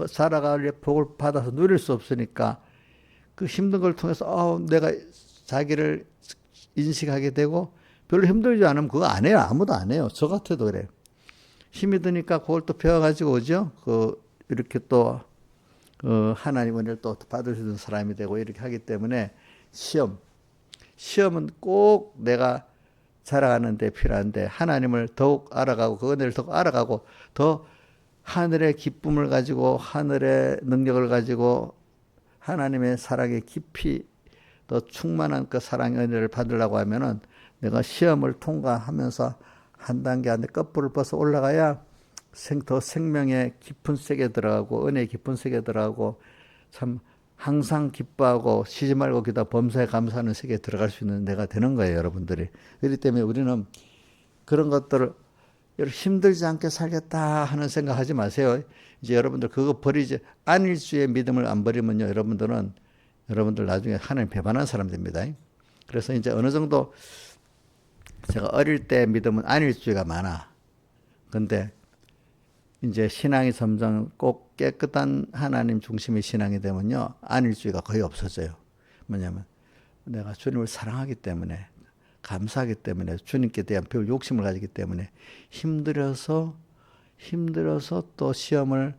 살아갈 복을 받아서 누릴 수 없으니까 그 힘든 걸 통해서 내가 자기를 인식하게 되고 별로 힘들지 않으면 그거 안 해요. 아무도 안 해요. 저 같아도 그래요. 힘이 드니까 그걸 또 배워가지고 오죠. 이렇게 또 하나님 은혜를 또 받을 수 있는 사람이 되고 이렇게 하기 때문에 시험은 꼭 내가 자라가는 데 필요한데 하나님을 더욱 알아가고 그 은혜를 더욱 알아가고 더 하늘의 기쁨을 가지고 하늘의 능력을 가지고 하나님의 사랑에 깊이 더 충만한 그 사랑의 은혜를 받으려고 하면은 내가 시험을 통과하면서 한 단계 한 단계 거꾸를 벗어 올라가야 더 생명의 깊은 세계에 들어가고 은혜의 깊은 세계에 들어가고 참 항상 기뻐하고 쉬지 말고 기다 범사에 감사하는 세계에 들어갈 수 있는 내가 되는 거예요, 여러분들이. 그렇기 때문에 우리는 그런 것들을 힘들지 않게 살겠다 하는 생각하지 마세요. 이제 여러분들 그거 버리지 안일주의 믿음을 안 버리면요, 여러분들 나중에 하나님 배반한 사람 됩니다. 그래서 이제 어느 정도 제가 어릴 때 믿음은 안일주의가 많아. 근데 이제 신앙이 점점 꼭 깨끗한 하나님 중심의 신앙이 되면요, 안일주의가 거의 없어져요. 뭐냐면 내가 주님을 사랑하기 때문에, 감사하기 때문에, 주님께 대한 배울 욕심을 가지기 때문에 힘들어서 또 시험을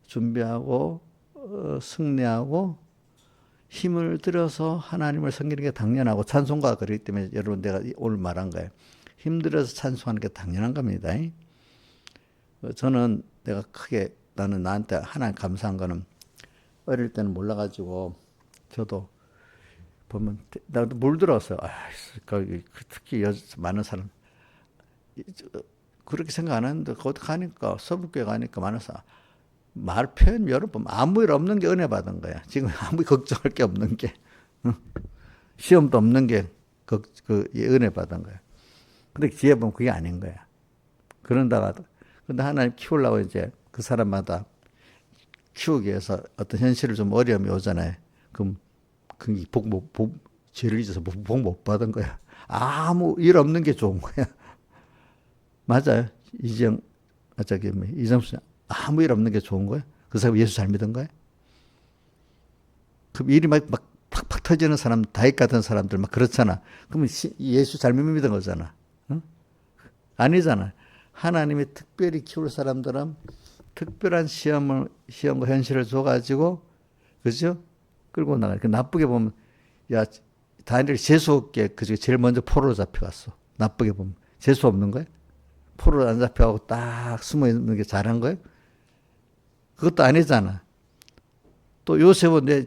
준비하고 승리하고 힘을 들여서 하나님을 섬기는 게 당연하고 찬송가가 그렇기 때문에 여러분 내가 오늘 말한 거예요. 힘들어서 찬송하는 게 당연한 겁니다. 저는 내가 크게 나는 나한테 하나님 감사한 거는 어릴 때는 몰라가지고 저도 보면 나도 물들었어요. 특히 많은 사람 그렇게 생각 안 했는데 거기 가니까 서북교회 가니까 많은 사람 말 표현 여러분 아무 일 없는 게 은혜 받은 거야. 지금 아무 걱정할 게 없는 게 시험도 없는 게 은혜 받은 거야. 근데 뒤에 보면 그게 아닌 거야. 그런다가 근데 하나님 키우려고 이제 그 사람마다 키우기 위해서 어떤 현실을 좀 어려움이 오잖아요. 그럼 그 죄를 잊어서 복 못 받은 거야. 아무 일 없는 게 좋은 거야. 맞아요. 이정수 아무 일 없는 게 좋은 거야? 그 사람 예수 잘 믿은 거야? 그럼 일이 막 팍팍 터지는 사람, 다윗 같은 사람들 막 그렇잖아. 그러면 예수 잘 믿은 거잖아. 응? 아니잖아. 하나님이 특별히 키울 사람들은 특별한 시험과 현실을 줘가지고, 그죠? 끌고 나가. 나쁘게 보면, 다니엘이 재수없게, 그중에 제일 먼저 포로로 잡혀갔어. 나쁘게 보면. 재수 없는 거야? 포로로 안 잡혀가고 딱 숨어 있는 게 잘한 거예요? 그것도 아니잖아. 또 요셉은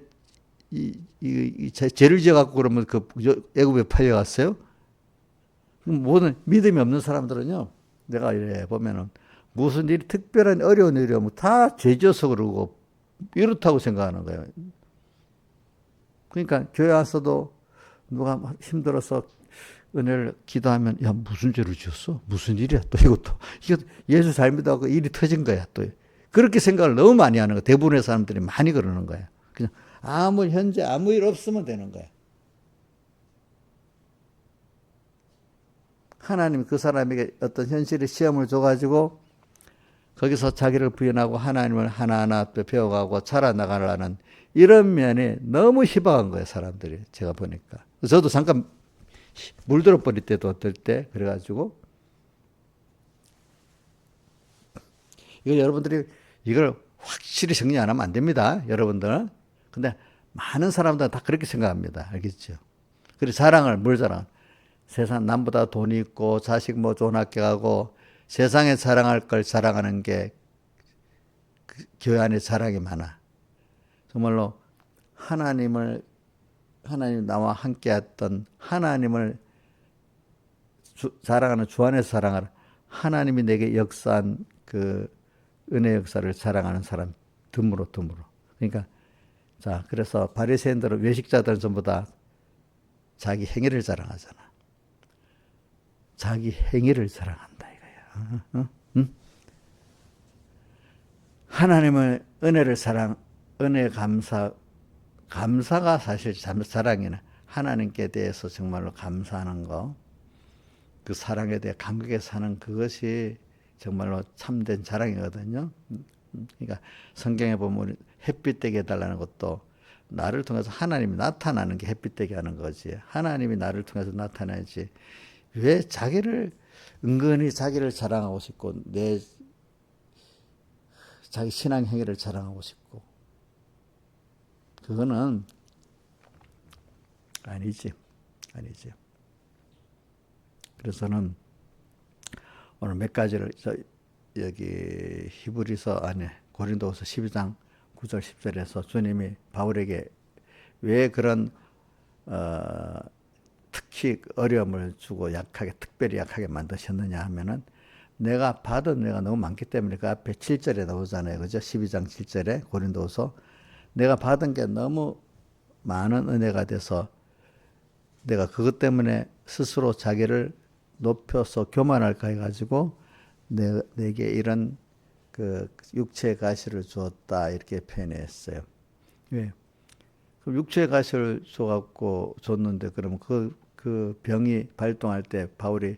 죄를 지어갖고 그러면 애굽에 팔려갔어요? 모든 믿음이 없는 사람들은요, 내가 이래 보면은 무슨 일이 특별한 어려운 일이 오면 다 죄져서 그러고 이렇다고 생각하는 거예요. 그러니까 교회 와서도 누가 힘들어서 은혜를 기도하면 무슨 죄를 지었어? 무슨 일이야? 또 이거 예수 잘 믿어갖고 일이 터진 거야. 또 그렇게 생각을 너무 많이 하는 거야. 대부분의 사람들이 많이 그러는 거야. 그냥 현재 아무 일 없으면 되는 거야. 하나님이 그 사람에게 어떤 현실의 시험을 줘가지고 거기서 자기를 부인하고 하나님을 하나하나 배워가고 자라나가려는 이런 면이 너무 희박한 거예요, 사람들이. 제가 보니까. 저도 잠깐 물들어 버릴 때도 어떨 때 그래가지고 여러분들이 이걸 확실히 정리 안 하면 안 됩니다, 여러분들. 근데 많은 사람들은 다 그렇게 생각합니다. 알겠죠? 그래서 뭘 자랑? 세상 남보다 돈이 있고 자식 좋은 학교 가고 세상에 자랑할 걸 자랑하는 게 교회 안에 자랑이 많아. 정말로 하나님 나와 함께했던 하나님을 자랑하는 주 안에서 자랑하는 하나님이 내게 역사한 그 은혜 역사를 자랑하는 사람 드물어. 그러니까 그래서 바리새인들은 외식자들은 전부 다 자기 행위를 자랑하잖아. 자기 행위를 자랑한다 이거야. 응? 하나님의 은혜를 은혜 감사가 사실 자랑이나 하나님께 대해서 정말로 감사하는 거, 그 사랑에 대해 감격에 사는 그것이 정말로 참된 자랑이거든요. 그러니까 성경에 보면 햇빛 되게 해달라는 것도 나를 통해서 하나님이 나타나는 게 햇빛 되게 하는 거지. 하나님이 나를 통해서 나타나야지. 왜 은근히 자기를 자랑하고 싶고 자기 신앙 행위를 자랑하고 싶고, 그거는 아니지. 그래서는 오늘 몇 가지를 여기 히브리서 안에 고린도후서 12장 9절 10절에서 주님이 바울에게 왜 그런 특히 어려움을 주고 특별히 약하게 만드셨느냐 하면은 내가 받은 은혜가 너무 많기 때문에, 그 앞에 7절에 나오잖아요. 그죠? 12장 7절에 고린도후서 내가 받은 게 너무 많은 은혜가 돼서 내가 그것 때문에 스스로 자기를 높여서 교만할까 해가지고 내게 이런 그 육체의 가시를 주었다 이렇게 표현했어요. 왜? 그럼 육체의 가시를 줬는데 그러면 그 병이 발동할 때 바울이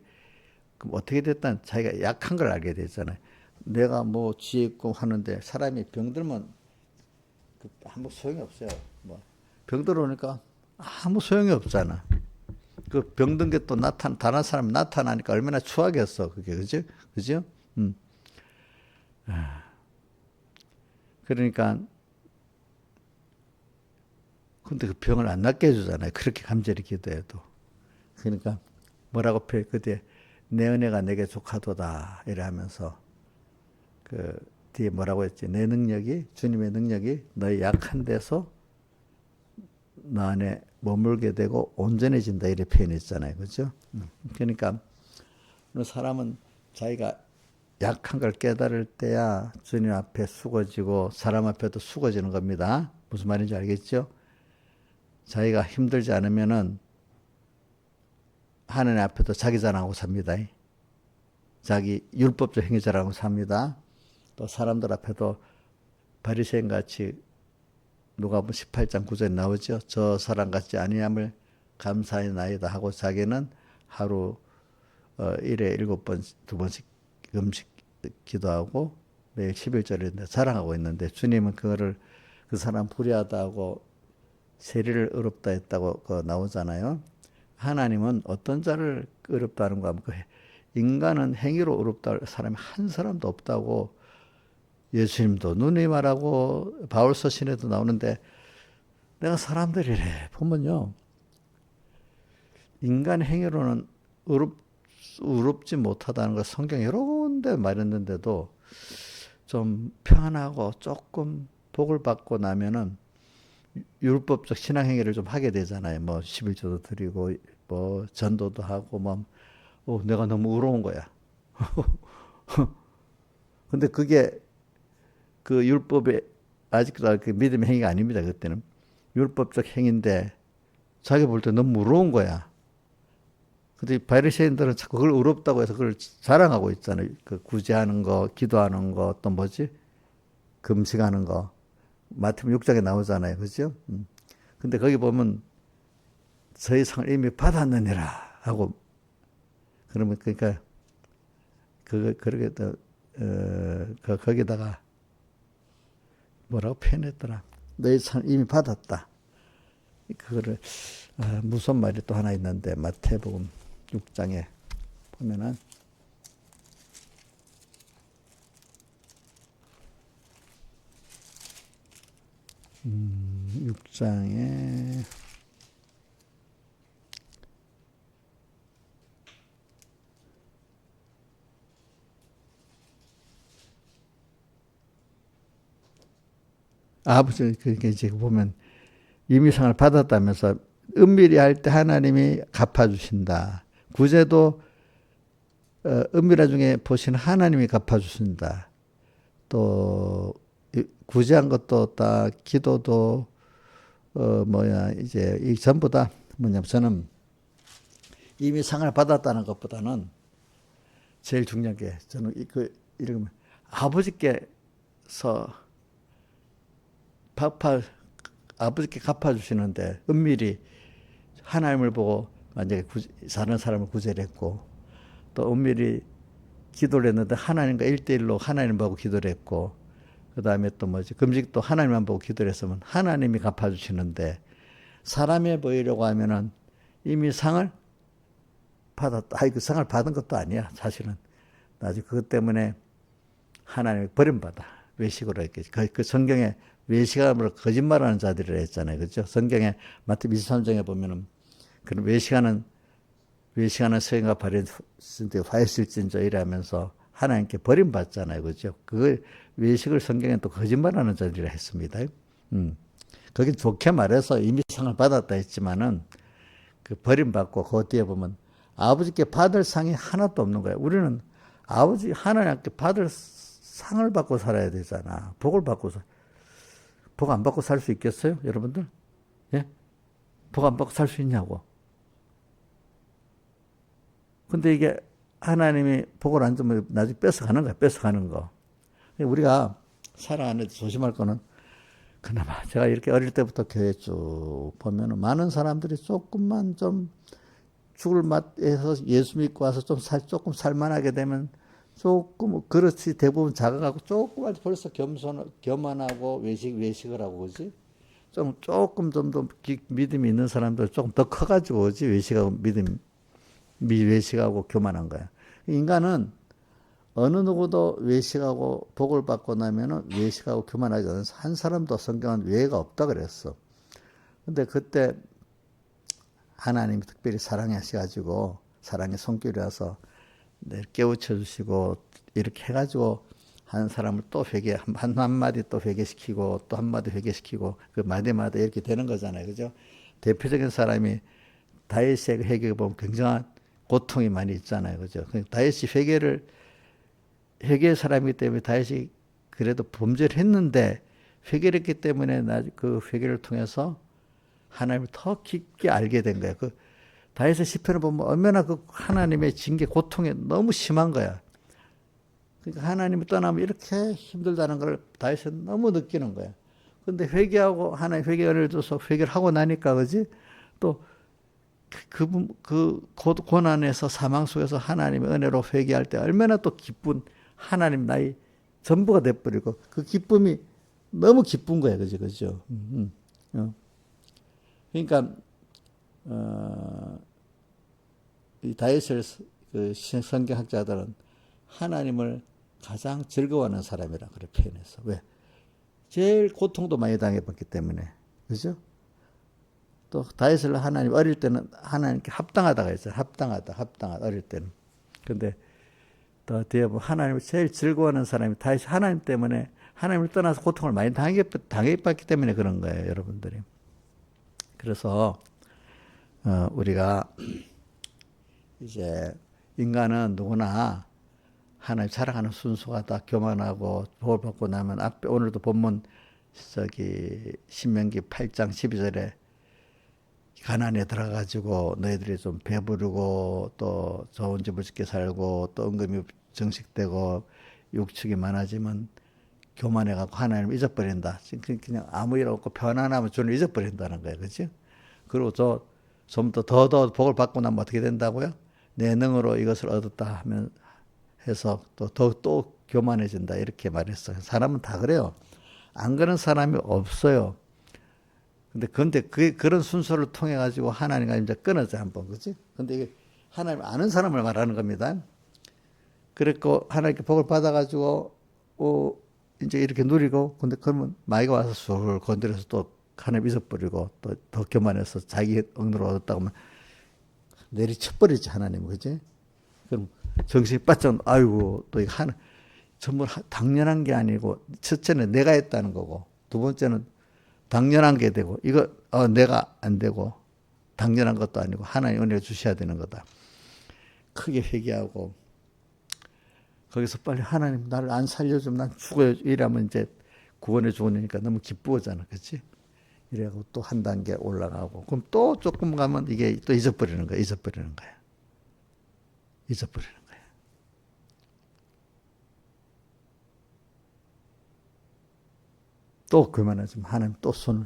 그럼 어떻게 됐든 자기가 약한 걸 알게 되잖아요. 내가 뭐 지혜 있고 하는데 사람이 병들면 아무 소용이 없어요. 뭐 병들 오니까 아무 소용이 없잖아. 그 병든 게 또 다른 사람 나타나니까 얼마나 추하겠어, 그게. 그죠? 그러니까, 근데 그 병을 안 낫게 해주잖아요. 그렇게 간절히 기도해도. 그러니까, 뭐라고 그때, 내 은혜가 내게 족하도다. 이래 하면서, 그, 뒤에 뭐라고 했지? 주님의 능력이 너의 약한 데서 너 안에 머물게 되고 온전해진다 이렇게 표현했잖아요. 그죠? 그러니까 사람은 자기가 약한 걸 깨달을 때야 주님 앞에 숙어지고 사람 앞에도 숙어지는 겁니다. 무슨 말인지 알겠죠? 자기가 힘들지 않으면은 하나님 앞에도 자기 자랑하고 삽니다. 자기 율법적 행위 자랑하고 삽니다. 또 사람들 앞에도 바리새인 같이 누가복음 18장 9절에 나오죠. 저 사람 같지 아니함을 감사하나이다 하고 자기는 하루 1회 7번 2번씩 음식 기도하고 매일 11절인데 자랑하고 있는데 주님은 그 사람 불의하다고 세리를 의롭다 했다고 나오잖아요. 하나님은 어떤 자를 의롭다는 거 하면 인간은 행위로 의롭다 사람이 한 사람도 없다고 예수님도 누누이 말하고 바울 서신에도 나오는데, 내가 사람들이래 보면요, 인간 행위로는 의롭지 못하다는 걸 성경에 여러 군데 말했는데도 좀 평안하고 조금 복을 받고 나면은 율법적 신앙 행위를 좀 하게 되잖아요. 뭐 11조도 드리고 뭐 전도도 하고 내가 너무 의로운 거야. 근데 그게 그 율법에 아직도 그 믿음의 행위가 아닙니다. 그때는 율법적 행위인데 자기 볼 때 너무 의로운 거야. 근데 바리새인들은 자꾸 그걸 의롭다고 해서 그걸 자랑하고 있잖아요. 그 구제하는 거, 기도하는 거, 또 뭐지? 금식하는 거. 마태복음 6장에 나오잖아요. 그죠? 근데 거기 보면 저희 상을 이미 받았느니라 하고, 그러면 그러니까 그렇게 또 거기다가 뭐라고 표현했더라. 너희 상 이미 받았다. 그거를 무슨 말이 또 하나 있는데 마태복음 6장에 보면은 6장에 아버지 그게 이제 보면 임의상을 받았다면서 은밀히 할 때 하나님이 갚아주신다. 구제도 은밀한 중에 보시는 하나님이 갚아주신다. 또 구제한 것도 다 기도도 이제 이 전부 다 뭐냐면 저는 이미 상을 받았다는 것보다는 제일 중요한 게 저는 이런 아버지께서 아버지께 갚아주시는데 은밀히 하나님을 보고 만약에 사는 사람을 구제를 했고 또 은밀히 기도를 했는데 하나님과 1대1로 하나님 보고 기도를 했고 그 다음에 또 금식도 하나님만 보고 기도를 했으면 하나님이 갚아주시는데 사람에 보이려고 하면은 이미 상을 받았다. 그 상을 받은 것도 아니야. 사실은 나중에 그것 때문에 하나님이 버림받아. 외식으로 했겠지. 그 성경에 외식함으로 거짓말하는 자들이라 했잖아요. 그렇죠? 성경에 마태 23장에 보면은 그런 외식하는 서인과 바리새인들이 화했을진저 이라면서 하나님께 버림받잖아요. 그렇죠? 그 외식을 성경에 또 거짓말하는 자들이라 했습니다. 거긴 좋게 말해서 이미 상을 받았다 했지만은 그 버림받고 그 뒤에 보면 아버지께 받을 상이 하나도 없는 거예요. 우리는 아버지 하나님께 받을 상을 받고 살아야 되잖아. 복을 받고 복 안 받고 살 수 있겠어요? 여러분들? 예? 복 안 받고 살 수 있냐고. 근데 이게 하나님이 복을 안 주면 나중에 뺏어가는 거야. 뺏어가는 거. 우리가 살아가는데 조심할 거는 그나마 제가 이렇게 어릴 때부터 교회 쭉 보면은 많은 사람들이 조금만 좀 죽을 맛에서 예수 믿고 와서 조금 살만하게 되면 조금 그렇지 대부분 작아가고 조금 벌써 겸손하고 외식을 하고 그지 조금 좀 더 믿음이 있는 사람들 조금 더 커가지고 그지 외식하고 외식하고 교만한 거야. 인간은 어느 누구도 외식하고 복을 받고 나면은 외식하고 교만하지 않은 한 사람도 성경은 외가 없다 그랬어. 근데 그때 하나님이 특별히 사랑하셔가지고 사랑의 손길이 와서 깨우쳐 주시고 이렇게 해가지고 한 사람을 또 한마디 또 회개시키고 또 한마디 회개시키고 그 마디마다 이렇게 되는 거잖아요. 그죠? 대표적인 사람이 다윗의 회개에 보면 굉장한 고통이 많이 있잖아요. 그죠? 다윗이 회개의 사람이기 때문에 다윗이 그래도 범죄를 했는데 회개를 했기 때문에 그 회개를 통해서 하나님을 더 깊게 알게 된 거예요. 그 다윗의 시편을 보면 얼마나 그 하나님의 징계 고통이 너무 심한 거야. 그러니까 하나님을 떠나면 이렇게 힘들다는 걸 다윗은 너무 느끼는 거야. 근데 회개하고 하나님 회개 은혜를 줘서 회개를 하고 나니까 그지 또 그 고난에서 사망 속에서 하나님의 은혜로 회개할 때 얼마나 또 기쁜 하나님 나의 전부가 돼버리고 그 기쁨이 너무 기쁜 거야. 그죠? 그러니까 이 다윗을 그 성경학자들은 하나님을 가장 즐거워하는 사람이라 그렇게 표현했어. 왜? 제일 고통도 많이 당해봤기 때문에. 그죠? 또 다윗을 하나님 어릴 때는 하나님께 합당하다가 했어요. 합당하다 어릴 때는. 근데 더 뒤에 보면 하나님을 제일 즐거워하는 사람이 다윗이 하나님 때문에 하나님을 떠나서 고통을 많이 당해봤기 때문에 그런 거예요. 여러분들이. 그래서 우리가 이제 인간은 누구나 하나님 사랑하는 순수가 다 교만하고 복을 받고 나면 앞에 오늘도 본문 신명기 8장 12절에 가나안에 들어가가지고 너희들이 좀 배부르고 또 좋은 집을 짓게 살고 또 은금이 정식되고 육축이 많아지면 교만해갖고 하나님을 잊어버린다. 그냥 아무 일 없고 편안하면 주를 잊어버린다는 거예요. 그렇죠? 그리고 좀 더 복을 받고 나면 어떻게 된다고요? 내 능으로 이것을 얻었다 하면 해서 또 교만해진다. 이렇게 말했어요. 사람은 다 그래요. 안 그런 사람이 없어요. 근데 그런 순서를 통해 가지고 하나님과 이제 끊어져 한번, 그렇지? 근데 이게 하나님 아는 사람을 말하는 겁니다. 그랬고 하나님께 복을 받아가지고 이제 이렇게 누리고 근데 그러면 마귀가 와서 술 건드려서 또 하나님 잊어버리고 또 더 교만해서 자기 억누로 얻었다고 하면 내리쳐버리지 하나님, 그렇지? 그럼 정신이 바짝 아이고 또 이거 전부 당연한 게 아니고 첫째는 내가 했다는 거고 두 번째는 당연한 게 되고 이거 내가 안 되고 당연한 것도 아니고 하나님 은혜 주셔야 되는 거다. 크게 회개하고 거기서 빨리 하나님 나를 안 살려주면 난 죽어요 이러면 이제 구원해 주니까 너무 기쁘잖아, 그렇지? 이래고 또 한 단계 올라가고 그럼 또 조금 가면 이게 또 잊어버리는 거야. 잊어버리는 거예요. 또 그만하지만 하나님 또 손을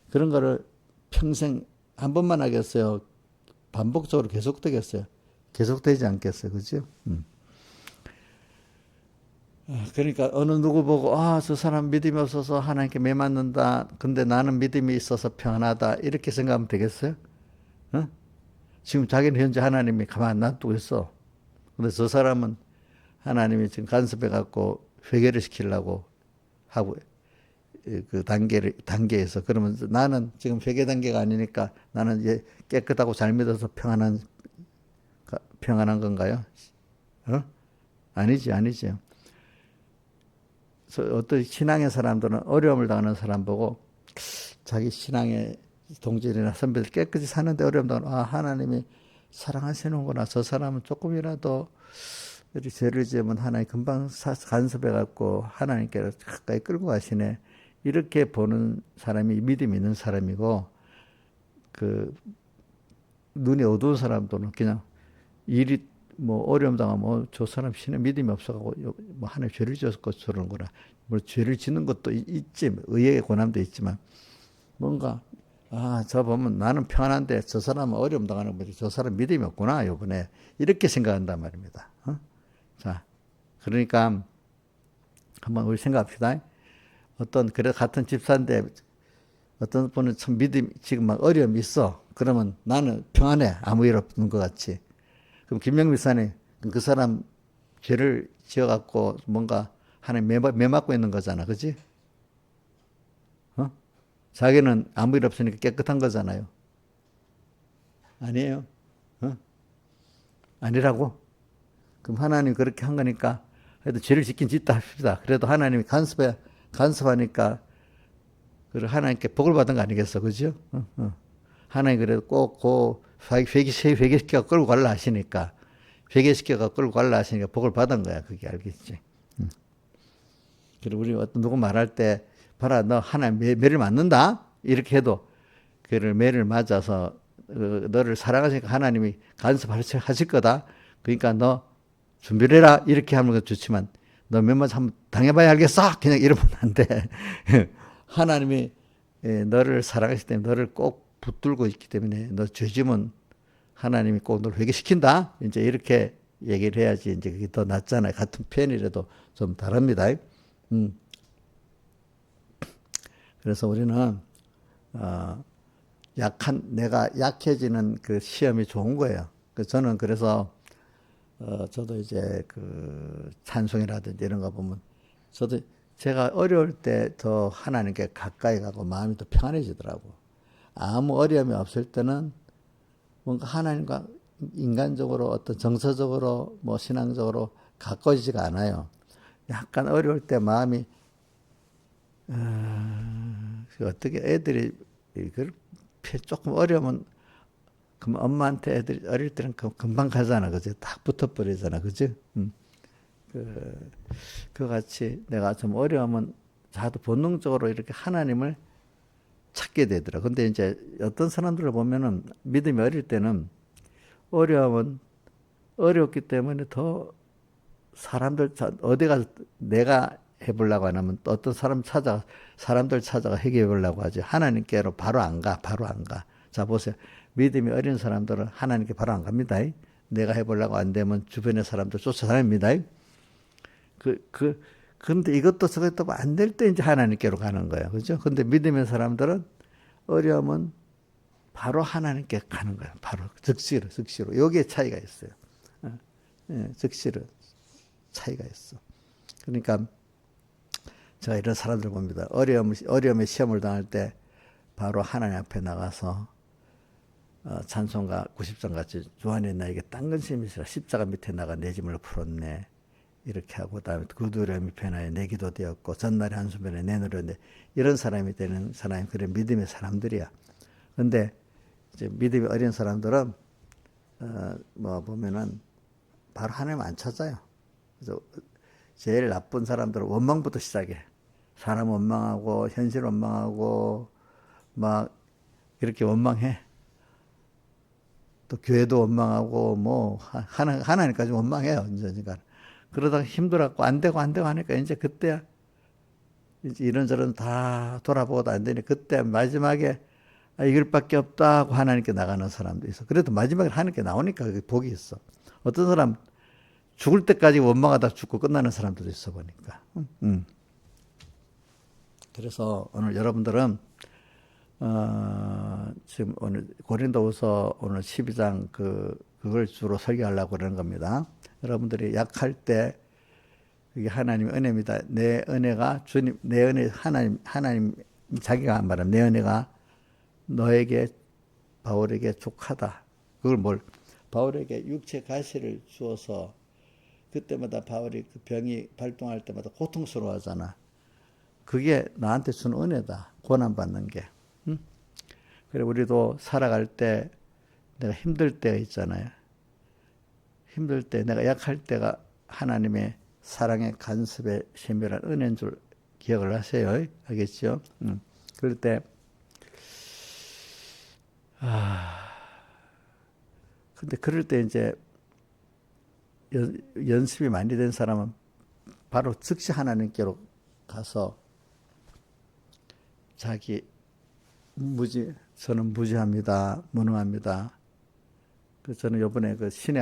그런 거를 평생 한 번만 하겠어요? 반복적으로 계속되겠어요? 계속되지 않겠어요? 그죠? 그러니까 어느 누구 보고 저 사람 믿음이 없어서 하나님께 매 맞는다. 근데 나는 믿음이 있어서 평안하다. 이렇게 생각하면 되겠어요? 어? 지금 자기는 현재 하나님이 가만 놔두고 있어. 근데 저 사람은 하나님이 지금 간섭해 갖고 회개를 시키려고 하고 그 단계에서 그러면 나는 지금 회개 단계가 아니니까 나는 이제 깨끗하고 잘 믿어서 평안한 건가요? 아니죠. 어떤 신앙의 사람들은 어려움을 당하는 사람 보고 자기 신앙의 동질이나 선배들 깨끗이 사는데 어려움 당하는 하나님이 사랑하시는구나. 저 사람은 조금이라도 죄를 지으면 하나님 금방 간섭해 갖고 하나님께 가까이 끌고 가시네. 이렇게 보는 사람이 믿음이 있는 사람이고 그 눈이 어두운 사람들은 그냥 일이 뭐 어려움 당하면 저 사람 신의 믿음이 없어가고 뭐 하나님 죄를 지었고 저러는구나. 뭐 죄를 짓는 것도 있지, 의의 고난도 있지만 뭔가 저 보면 나는 평안한데 저 사람은 어려움 당하는 거지. 저 사람 믿음이 없구나 요번에 이렇게 생각한단 말입니다. 자, 그러니까 한번 우리 생각합시다. 그래 같은 집사인데 어떤 분은 참 믿음 지금 막 어려움이 있어. 그러면 나는 평안해. 아무 일 없는 것 같이. 그럼 김명미 사님 그 사람 죄를 지어갖고 뭔가 하나님 매맞고 있는 거잖아. 그지? 자기는 아무 일 없으니까 깨끗한 거잖아요. 아니에요. 아니라고? 그럼 하나님 그렇게 한 거니까 그래도 죄를 짓긴 짓다 합시다. 그래도 하나님이 간섭하니까 하나님께 복을 받은 거 아니겠어. 그죠? 하나님 그래도 꼭 회개시켜 끌고 갈라 하시니까 회개시켜 끌고 갈라 하시니까 복을 받은 거야. 그게 알겠지? 그리고 우리 누구 말할 때 봐라 너 하나님 매를 맞는다? 이렇게 해도 그를 매를 맞아서 너를 사랑하시니까 하나님이 간섭하실 거다. 그러니까 너 준비를 해라. 이렇게 하는 건 좋지만 너 몇 번 한번 당해봐야 알겠어. 그냥 이러면 안 돼. 하나님이 너를 사랑하시기 때문에 너를 꼭 붙들고 있기 때문에 너 죄지면 하나님이 꼭 너를 회개시킨다. 이제 이렇게 얘기를 해야지 이제 그게 더 낫잖아요. 같은 편이라도 좀 다릅니다. 그래서 우리는 내가 약해지는 그 시험이 좋은 거예요. 저는 그래서 저도 이제 그 찬송이라든지 이런 거 보면 제가 어려울 때 더 하나님께 가까이 가고 마음이 더 평안해지더라고. 아무 어려움이 없을 때는 뭔가 하나님과 인간적으로 어떤 정서적으로 뭐 신앙적으로 가까워지지가 않아요. 약간 어려울 때 마음이 어떻게 애들이 이걸 조금 어려우면 그럼 엄마한테 애들이 어릴 때는 금방 가잖아. 그죠? 딱 붙어버리잖아. 그죠? 그 같이 내가 좀 어려우면 자도 본능적으로 이렇게 하나님을 찾게 되더라. 근데 이제 어떤 사람들을 보면은 믿음이 어릴 때는 어려우면 어렵기 때문에 더 사람들 어디 가서 내가 해보려고 안 하면 또 어떤 사람들 찾아가 해결해 보려고 하지. 하나님께로 바로 안 가. 자, 보세요. 믿음이 어린 사람들은 하나님께 바로 안 갑니다. 내가 해보려고 안 되면 주변의 사람들 쫓아다닙니다. 근데 이것도 저것도 안 될 때 이제 하나님께로 가는 거예요. 그죠? 근데 믿음의 사람들은 어려우면 바로 하나님께 가는 거예요. 바로 즉시로. 여기에 차이가 있어요. 즉시로 차이가 있어. 그러니까 제가 이런 사람들 봅니다. 어려움의 시험을 당할 때 바로 하나님 앞에 나가서 찬송가 90장 같이 주 안에 나에게 딴 근심이 있으라 십자가 밑에 나가 내 짐을 풀었네. 이렇게 하고 그다음에 그 두려움이 변하여 내 기도 되었고 전날의 한숨변에 내 노래인데 이런 사람이 되는 사람이 그래 믿음의 사람들이야. 근데 이제 믿음이 어린 사람들은 뭐 보면은 바로 하나님 안 찾아요. 그래서 제일 나쁜 사람들은 원망부터 시작해. 사람 원망하고 현실 원망하고 막 이렇게 원망해. 또 교회도 원망하고 뭐 하나님까지 원망해요. 이제 그러니까 그러다가 힘들었고 안 되고 하니까 이제 그때 이제 이런저런 다 돌아보고도 안 되니 그때 마지막에 이 길밖에 없다고 하나님께 나가는 사람도 있어. 그래도 마지막에 하나님께 나오니까 그게 복이 있어. 어떤 사람 죽을 때까지 원망하다 죽고 끝나는 사람들도 있어 보니까. 그래서 오늘 여러분들은 지금 오늘 고린도후서 오늘 12장 그걸 주로 설교하려고 그러는 겁니다. 여러분들이 약할 때 그게 하나님의 은혜입니다. 내 은혜가 주님, 내 은혜 하나님 자기가 말하면 내 은혜가 너에게 바울에게 족하다. 그걸 바울에게 육체 가시를 주어서 그때마다 바울이 그 병이 발동할 때마다 고통스러워하잖아. 그게 나한테 준 은혜다. 고난받는 게. 그래 우리도 살아갈 때 내가 힘들 때가 있잖아요. 힘들 때 내가 약할 때가 하나님의 사랑의 간섭의 세밀한 은혜인 줄 기억을 하세요. 알겠죠? 그럴 때 근데 그럴 때 이제 연습이 많이 된 사람은 바로 즉시 하나님께로 가서 자기 저는 무지합니다. 무능합니다. 저는 요번에 그 신의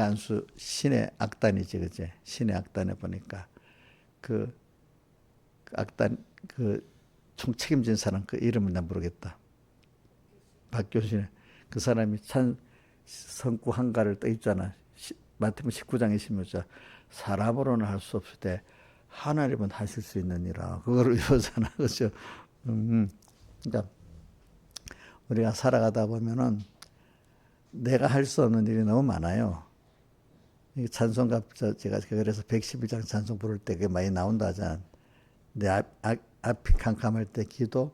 악단이지, 그제? 신의 악단에 보니까 그 악단, 총 책임진 사람 그 이름은 난 모르겠다. 박교신의 그 사람이 성구 한가를 떠 있잖아. 마태복음 19장 26절. 사람으로는 할 수 없을 때 하나님은 하실 수 있느니라. 그거를 이러잖아. 그죠? 그러니까 우리가 살아가다 보면은 내가 할 수 없는 일이 너무 많아요. 찬송가 제가 그래서 111장 찬송 부를 때 그게 많이 나온다 하잖아. 내 앞이 캄캄할 때 기도,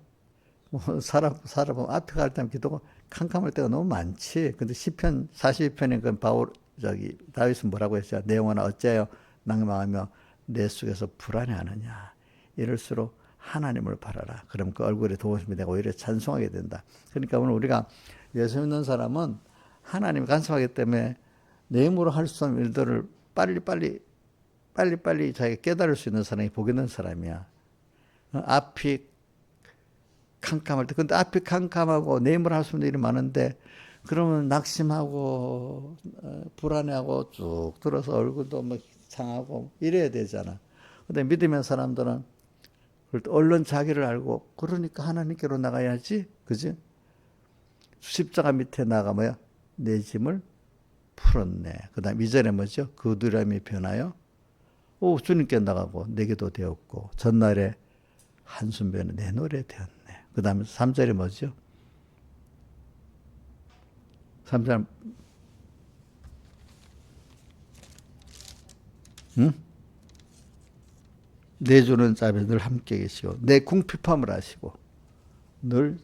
살아보면 앞에 갈 때면 기도가 캄캄할 때가 너무 많지. 근데 시편 42편에 그 다윗은 뭐라고 했어요? 내 영혼아 어째요 낭망하며 내 속에서 불안해하느냐. 이럴수록 하나님을 바라라. 그럼 그 얼굴에 도우심이 되고 오히려 찬송하게 된다. 그러니까 오늘 우리가 예수 믿는 사람은 하나님을 간섭하기 때문에 내 힘으로 할 수 없는 일들을 빨리빨리 자기가 깨달을 수 있는 사람이 복 있는 사람이야. 앞이 캄캄할 때, 근데 앞이 캄캄하고 내 힘으로 할 수 없는 일이 많은데 그러면 낙심하고 불안해하고 쭉 들어서 얼굴도 막 상하고 이래야 되잖아. 근데 믿으면 사람들은 얼른 자기를 알고 그러니까 하나님께로 나가야지. 그지? 십자가 밑에 나가 뭐야? 내 짐을 풀었네. 그 다음 2절에 뭐죠? 그 두려움이 변하여 주님께 나가고 내게도 되었고 전날에 한숨 배는 내 노래 되었네. 그 다음에 3절에 뭐죠? 3절 내 주는 자비에 늘 함께 계시고 내 궁핍함을 아시고 늘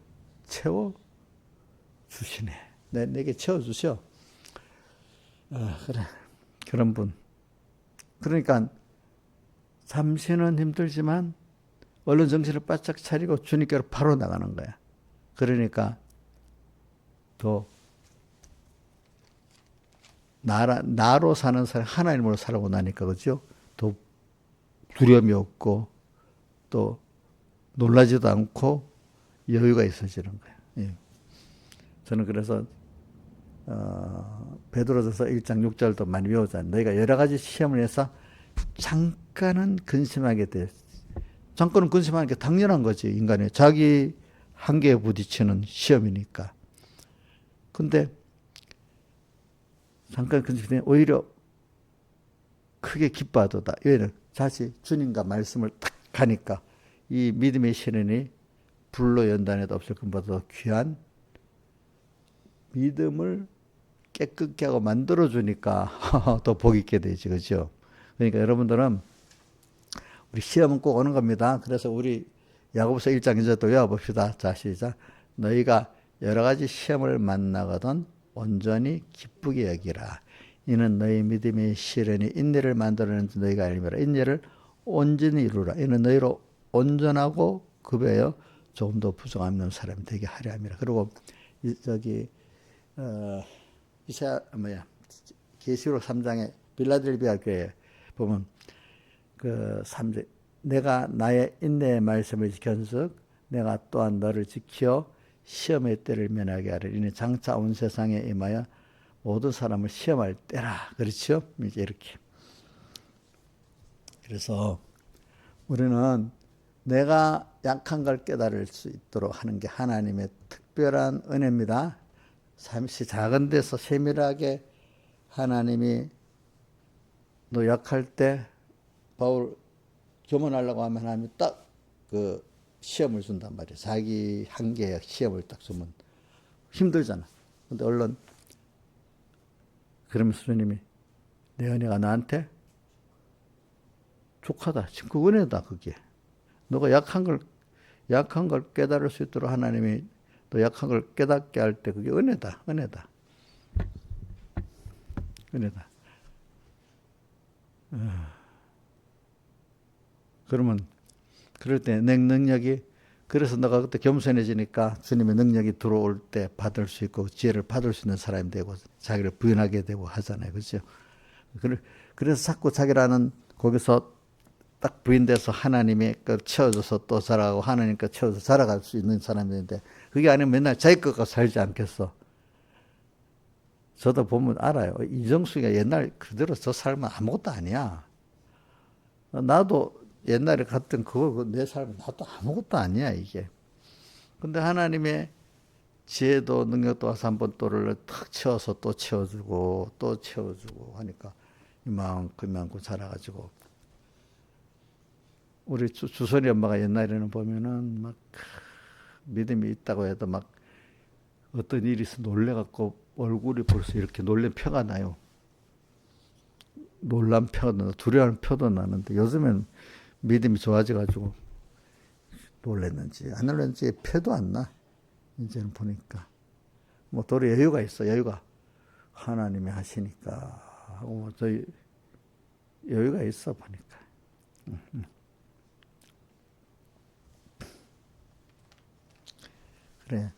채워 주시네. 내게 채워 주셔. 그래. 그런 분. 그러니까 잠시는 힘들지만 얼른 정신을 바짝 차리고 주님께로 바로 나가는 거야. 그러니까 더 나로 사는 사람 하나님으로 살아고 나니까 그죠? 더 두려움이 없고 또 놀라지도 않고 여유가 있어지는 거예요. 예. 저는 그래서 베드로전서 1장 6절도 많이 외우잖아요. 너희가 여러 가지 시험을 해서 잠깐은 근심하게 돼. 잠깐은 근심하는 게 당연한 거지. 인간의 자기 한계에 부딪히는 시험이니까. 근데 잠깐 근심되면 오히려 크게 기뻐하도다. 왜냐면 다시 주님과 말씀을 딱 가니까 이 믿음의 시련이 불로 연단해도 없을 것보다 더 귀한 믿음을 깨끗게 하고 만들어주니까 더 복 있게 되지. 그죠? 그러니까 여러분들은 우리 시험은 꼭 오는 겁니다. 그래서 우리 야고보서 1장 2절도 외워봅시다. 자, 시작. 너희가 여러 가지 시험을 만나거든 온전히 기쁘게 여기라. 이는 너희 믿음의 시련이 인내를 만들어내는 너희가 알미라. 인내를 온전히 이루라. 이는 너희로 온전하고 급여여 조금도 부족함 없는 사람이 되게 하려 함이라. 그리고 계시록 3장에 빌라델비아 교회 보면 그 3절 내가 나의 인내의 말씀을 지켰즉 내가 또한 너를 지켜 시험의 때를 면하게 하리니 이는 장차 온 세상에 임하여 모든 사람을 시험할 때라. 그렇죠? 이제 이렇게. 그래서 우리는 내가 약한 걸 깨달을 수 있도록 하는 게 하나님의 특별한 은혜입니다. 잠시 작은 데서 세밀하게 하나님이 너 약할 때 바울 교만하려고 하면 하나님이 딱 그 시험을 준단 말이에요. 자기 한계의 시험을 딱 주면 힘들잖아. 근데 얼른 그러면서 주님이 내 은혜가 나한테 족하다. 지금 그 은혜다 그게. 너가 약한 걸 깨달을 수 있도록 하나님이 또 약한 걸 깨닫게 할 때 그게 은혜다. 그러면 그럴 때 내 능력이 그래서 너가 그때 겸손해지니까 주님의 능력이 들어올 때 받을 수 있고 지혜를 받을 수 있는 사람이 되고 자기를 부인하게 되고 하잖아요. 그렇죠? 그래서 자꾸 자기라는 거기서 딱 부인돼서 하나님이 채워줘서 또 자라고 하나님께 채워서 자라갈 수 있는 사람인데 그게 아니면 맨날 자기 것과 살지 않겠어. 저도 보면 알아요. 이정수가 옛날 그대로 저 삶은 아무것도 아니야. 나도 옛날에 갔던 그거 내 삶은 나도 아무것도 아니야 이게. 근데 하나님의 지혜도 능력도 와서 한번 또를 탁 채워서 또 채워주고 또 채워주고 하니까 이만큼 자라가지고 우리 주선이 엄마가 옛날에는 보면은 막 믿음이 있다고 해도 막 어떤 일이 있어 놀래갖고 얼굴이 벌써 이렇게 놀란 표가 나요. 놀란 표도 나고 두려운 표도 나는데 요즘엔 믿음이 좋아져가지고 놀랬는지 안 놀랬는지 표도 안 나. 이제는 보니까 뭐 도리 여유가 있어. 여유가 하나님이 하시니까 하고 저희 여유가 있어 보니까. 그래.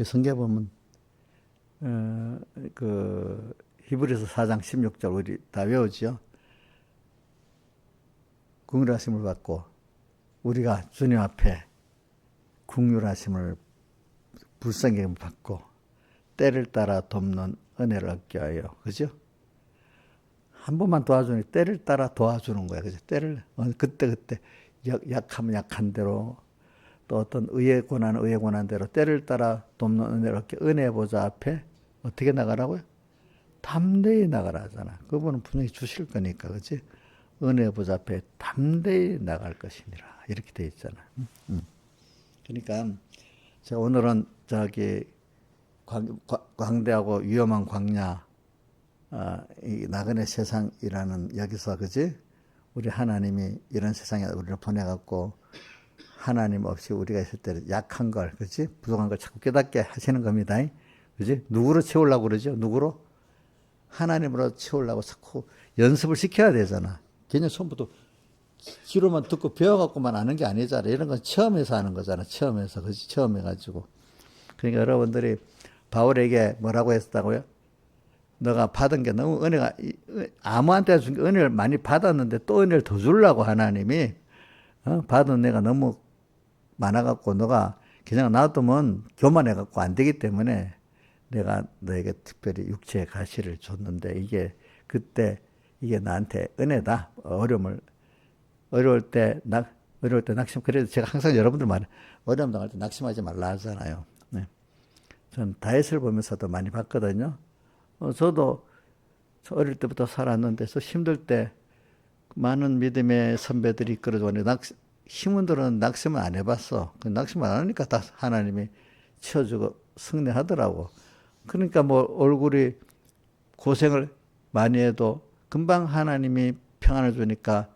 성경 보면 그 히브리서 4장 16절 우리 다 외우죠. 긍휼하심을 받고 우리가 주님 앞에 긍휼하심을 불쌍히 받고 때를 따라 돕는 은혜를 얻게 하여. 그죠? 한 번만 도와주니 때를 따라 도와주는 거야. 그죠? 때를 그때 약하면 약한 대로 또 어떤 의의 고난대로 때를 따라 돕는 은혜를 얻게 은혜 보좌 앞에 어떻게 나가라고요? 담대히 나가라 하잖아. 그분은 분명히 주실 거니까. 그렇지? 은혜 보좌 앞에 담대히 나갈 것이니라. 이렇게 돼 있잖아. 그러니까 제가 오늘은 저기 광대하고 위험한 광야 이 나그네 세상이라는 여기서 그지? 우리 하나님이 이런 세상에 우리를 보내갖고 하나님 없이 우리가 있을 때 약한 걸, 그렇지? 부족한 걸 자꾸 깨닫게 하시는 겁니다. 그렇지? 누구로 채우려고 그러죠? 누구로? 하나님으로 채우려고 자꾸 연습을 시켜야 되잖아. 그냥 처음부터 귀로만 듣고 배워갖고만 아는 게 아니잖아. 이런 건 체험해서 하는 거잖아. 체험해서. 그렇지? 체험해가지고. 그러니까 여러분들이 바울에게 뭐라고 했다고요? 너가 받은 게 너무 은혜가, 아무한테 준 은혜를 많이 받았는데 또 은혜를 더 주려고 하나님이, 받은 내가 너무 많아갖고 너가 그냥 놔두면 교만해갖고 안 되기 때문에 내가 너에게 특별히 육체의 가시를 줬는데 이게 그때 이게 나한테 은혜다. 어려울 때 낙심. 그래도 제가 항상 여러분들 말해 어려움 당할 때 낙심하지 말라 하잖아요. 네. 전 다윗을 보면서도 많이 봤거든요. 저도 어릴 때부터 살았는데 힘들 때 많은 믿음의 선배들이 이끌어주는데 힘들은 낙심을 안 해봤어. 낙심을 안 하니까 다 하나님이 치워주고 승리하더라고. 그러니까 뭐 얼굴이 고생을 많이 해도 금방 하나님이 평안을 주니까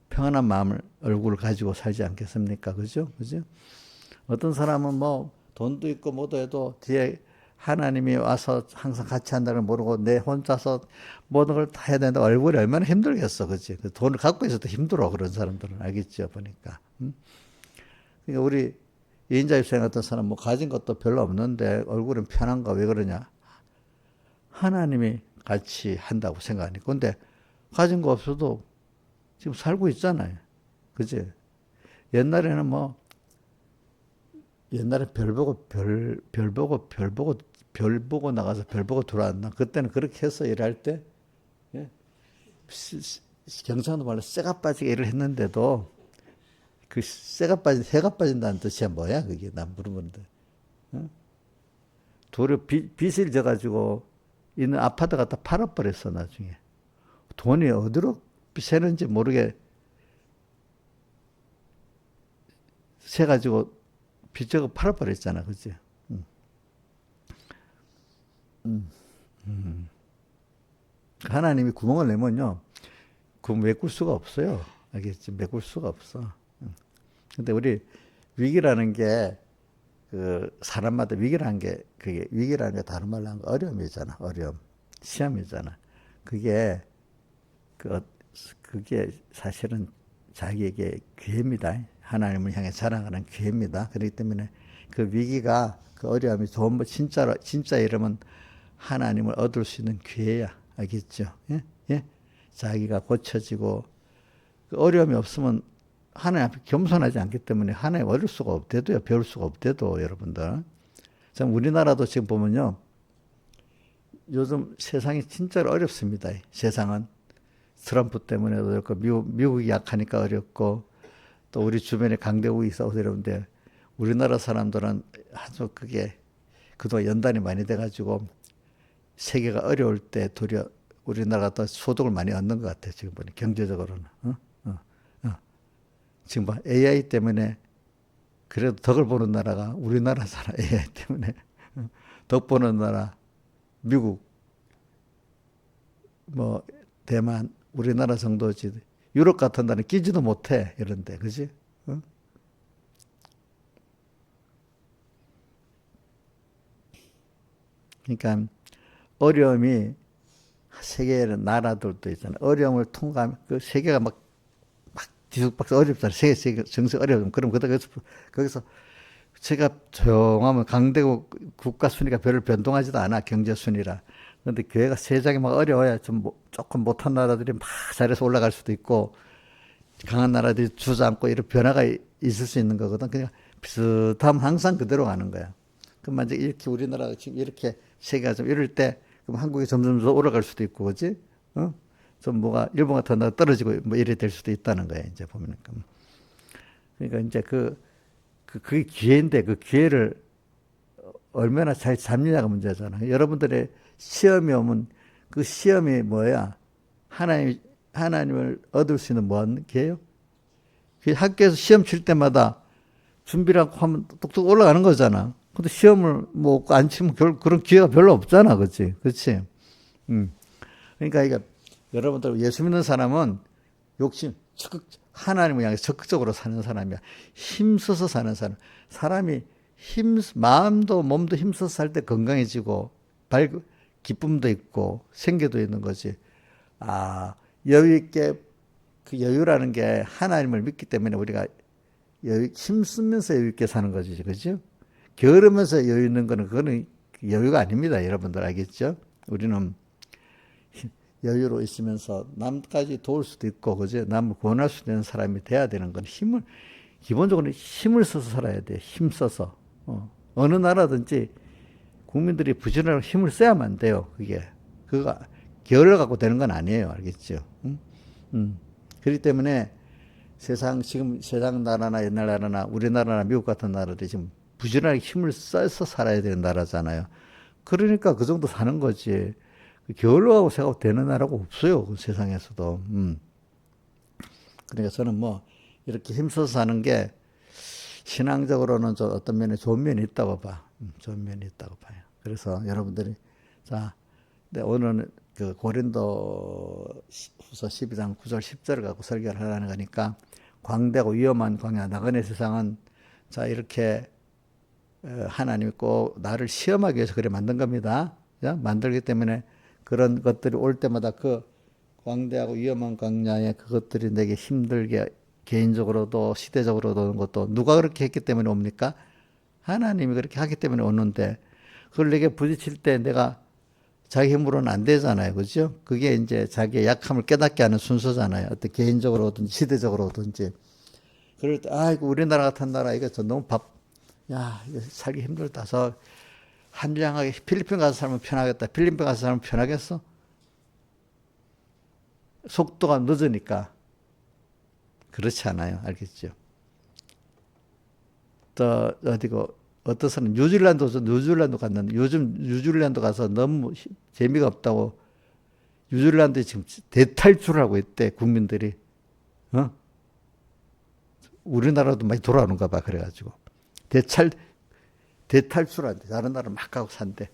평안한 마음을 얼굴을 가지고 살지 않겠습니까? 그죠? 그죠? 어떤 사람은 뭐 돈도 있고 뭐도 해도 뒤에 하나님이 와서 항상 같이 한다는 걸 모르고 내 혼자서 모든 걸 다 해야 되는데 얼굴이 얼마나 힘들겠어. 그치? 돈을 갖고 있어도 힘들어. 그런 사람들은 알겠죠. 보니까. 그러니까 우리 이인자일생 같은 사람 뭐 가진 것도 별로 없는데 얼굴은 편한가 왜 그러냐? 하나님이 같이 한다고 생각하니까. 근데 가진 거 없어도 지금 살고 있잖아요. 그지? 옛날에는 뭐 옛날에 별 보고 나가서 별 보고 들어왔나? 그때는 그렇게 해서 일할 때 예? 경상도 말로 쇠가 빠지게 일을 했는데도 그 쇠가 빠진 해가 빠진다는 뜻이야 뭐야 그게 난 물어보는데 어? 도리어 빚을 져가지고 있는 아파트 갖다 팔아버렸어 나중에 돈이 어디로 새는지 모르게 새가지고 빚져고 팔아버렸잖아 그치? 하나님이 구멍을 내면요 그 메꿀 수가 없어요 알겠지? 메꿀 수가 없어. 근데 우리 위기라는 게 그 사람마다 위기라는 게 그게 위기라는 게 다른 말로 하면 어려움이잖아. 어려움. 시험이잖아. 그게 그게 사실은 자기에게 기회입니다. 하나님을 향해 자랑하는 기회입니다. 그렇기 때문에 그 위기가 그 어려움이 좋은 진짜 이러면 하나님을 얻을 수 있는 기회야. 알겠죠? 예? 예? 자기가 고쳐지고 그 어려움이 없으면 하나님 앞에 겸손하지 않기 때문에 하나님 얻을 수가 없대도요. 배울 수가 없대도 여러분들. 참 우리나라도 지금 보면요. 요즘 세상이 진짜로 어렵습니다. 세상은. 트럼프 때문에도 어렵고 미국이 약하니까 어렵고 또 우리 주변에 강대국이 있어서 어려운데 우리나라 사람들은 아주 그게 그동안 연단이 많이 돼가지고 세계가 어려울 때 도리어 우리나라가 더 소득을 많이 얻는 것 같아요. 지금 보니 경제적으로는. 지금 봐 AI 때문에 그래도 덕을 보는 나라가 우리나라잖아. AI 때문에 덕 보는 나라 미국 뭐 대만 우리나라 정도지 유럽 같은 나라는 끼지도 못해 이런데 그지? 어? 그러니까 어려움이 세계의 나라들도 있잖아. 어려움을 통과하면 그 세계가 막 뒤죽박죽 어렵잖아. 세계 정세 어려움. 그럼 거기서 제가 조용하면 강대국 국가 순위가 별로 변동하지도 않아. 경제 순위라. 그런데 교회가 세상이 막 어려워야 좀 조금 못한 나라들이 막 잘해서 올라갈 수도 있고 강한 나라들이 주저앉고 이런 변화가 있을 수 있는 거거든. 그냥 비슷하면 항상 그대로 가는 거야. 그럼 만약 이렇게 우리나라가 지금 이렇게 세계가 좀 이럴 때 그럼 한국이 점점 더 올라갈 수도 있고, 그지? 어? 좀 뭐가 일본 같은 나라 떨어지고 뭐 이래 될 수도 있다는 거야. 이제 보면. 그러니까 이제 그게 기회인데 그 기회를 얼마나 잘 잡느냐가 문제잖아. 여러분들의 시험이 오면 그 시험이 뭐야? 하나님을 얻을 수 있는 뭔 기회요? 학교에서 시험 칠 때마다 준비라고 하면 뚝뚝 올라가는 거잖아. 근데 시험을 뭐 안 치면 그런 기회가 별로 없잖아. 그치? 그치? 그러니까 이게 여러분들 예수 믿는 사람은 하나님을 향해 적극적으로 사는 사람이야. 힘써서 사는 사람. 사람이 마음도 몸도 힘써서 살 때 건강해지고 기쁨도 있고 생계도 있는 거지. 여유 있게 그 여유라는 게 하나님을 믿기 때문에 우리가 힘쓰면서 여유 있게 사는 거지. 그죠? 게으르면서 여유 있는 거는 그거는 여유가 아닙니다. 여러분들 알겠죠? 우리는 여유로 있으면서 남까지 도울 수도 있고, 그죠? 남을 구원할 수 있는 사람이 돼야 되는 건 기본적으로 힘을 써서 살아야 돼. 힘 써서. 어느 나라든지 국민들이 부지런하게 힘을 써야만 돼요. 그거 게을러 갖고 되는 건 아니에요. 알겠죠? 그렇기 때문에 지금 세상 나라나 옛날 나라나 우리나라나 미국 같은 나라들이 지금 부지런하게 힘을 써서 살아야 되는 나라잖아요. 그러니까 그 정도 사는 거지. 게을러하고 생각하고 되는 나라가 없어요. 그 세상에서도. 그러니까 저는 뭐 이렇게 힘써서 사는 게 신앙적으로는 좀 어떤 면에 좋은 면이 있다고 봐. 좋은 면이 있다고 봐요. 그래서 여러분들이 오늘은 그 고린도 후서 12장 9절 10절을 갖고 설교를 하려는 거니까 광대하고 위험한 광야 나그네 세상은 이렇게 하나님이 꼭 나를 시험하기 위해서 그래 만든 겁니다. 만들기 때문에 그런 것들이 올 때마다 그 광대하고 위험한 광야에 그것들이 내게 힘들게 개인적으로도 시대적으로도 오는 것도 누가 그렇게 했기 때문에 옵니까? 하나님이 그렇게 하기 때문에 오는데 그걸 내게 부딪힐 때 내가 자기 힘으로는 안 되잖아요. 그죠? 그게 이제 자기의 약함을 깨닫게 하는 순서잖아요. 어떤 개인적으로든지 시대적으로든지. 그럴 때, 아이고, 우리나라 같은 나라, 이거 저 너무 야, 이거 살기 힘들다. 한량하게 필리핀 가서 살면 편하겠다. 필리핀 가서 살면 편하겠어? 속도가 늦으니까. 그렇지 않아요. 알겠죠? 또, 어디고, 어떤 사람 뉴질랜드 갔는데 요즘 뉴질랜드 가서 너무 재미가 없다고 뉴질랜드에 지금 대탈출하고 있대 국민들이. 우리나라도 많이 돌아오는가 봐. 그래가지고 대탈출한대. 다른 나라 막 가고 산대.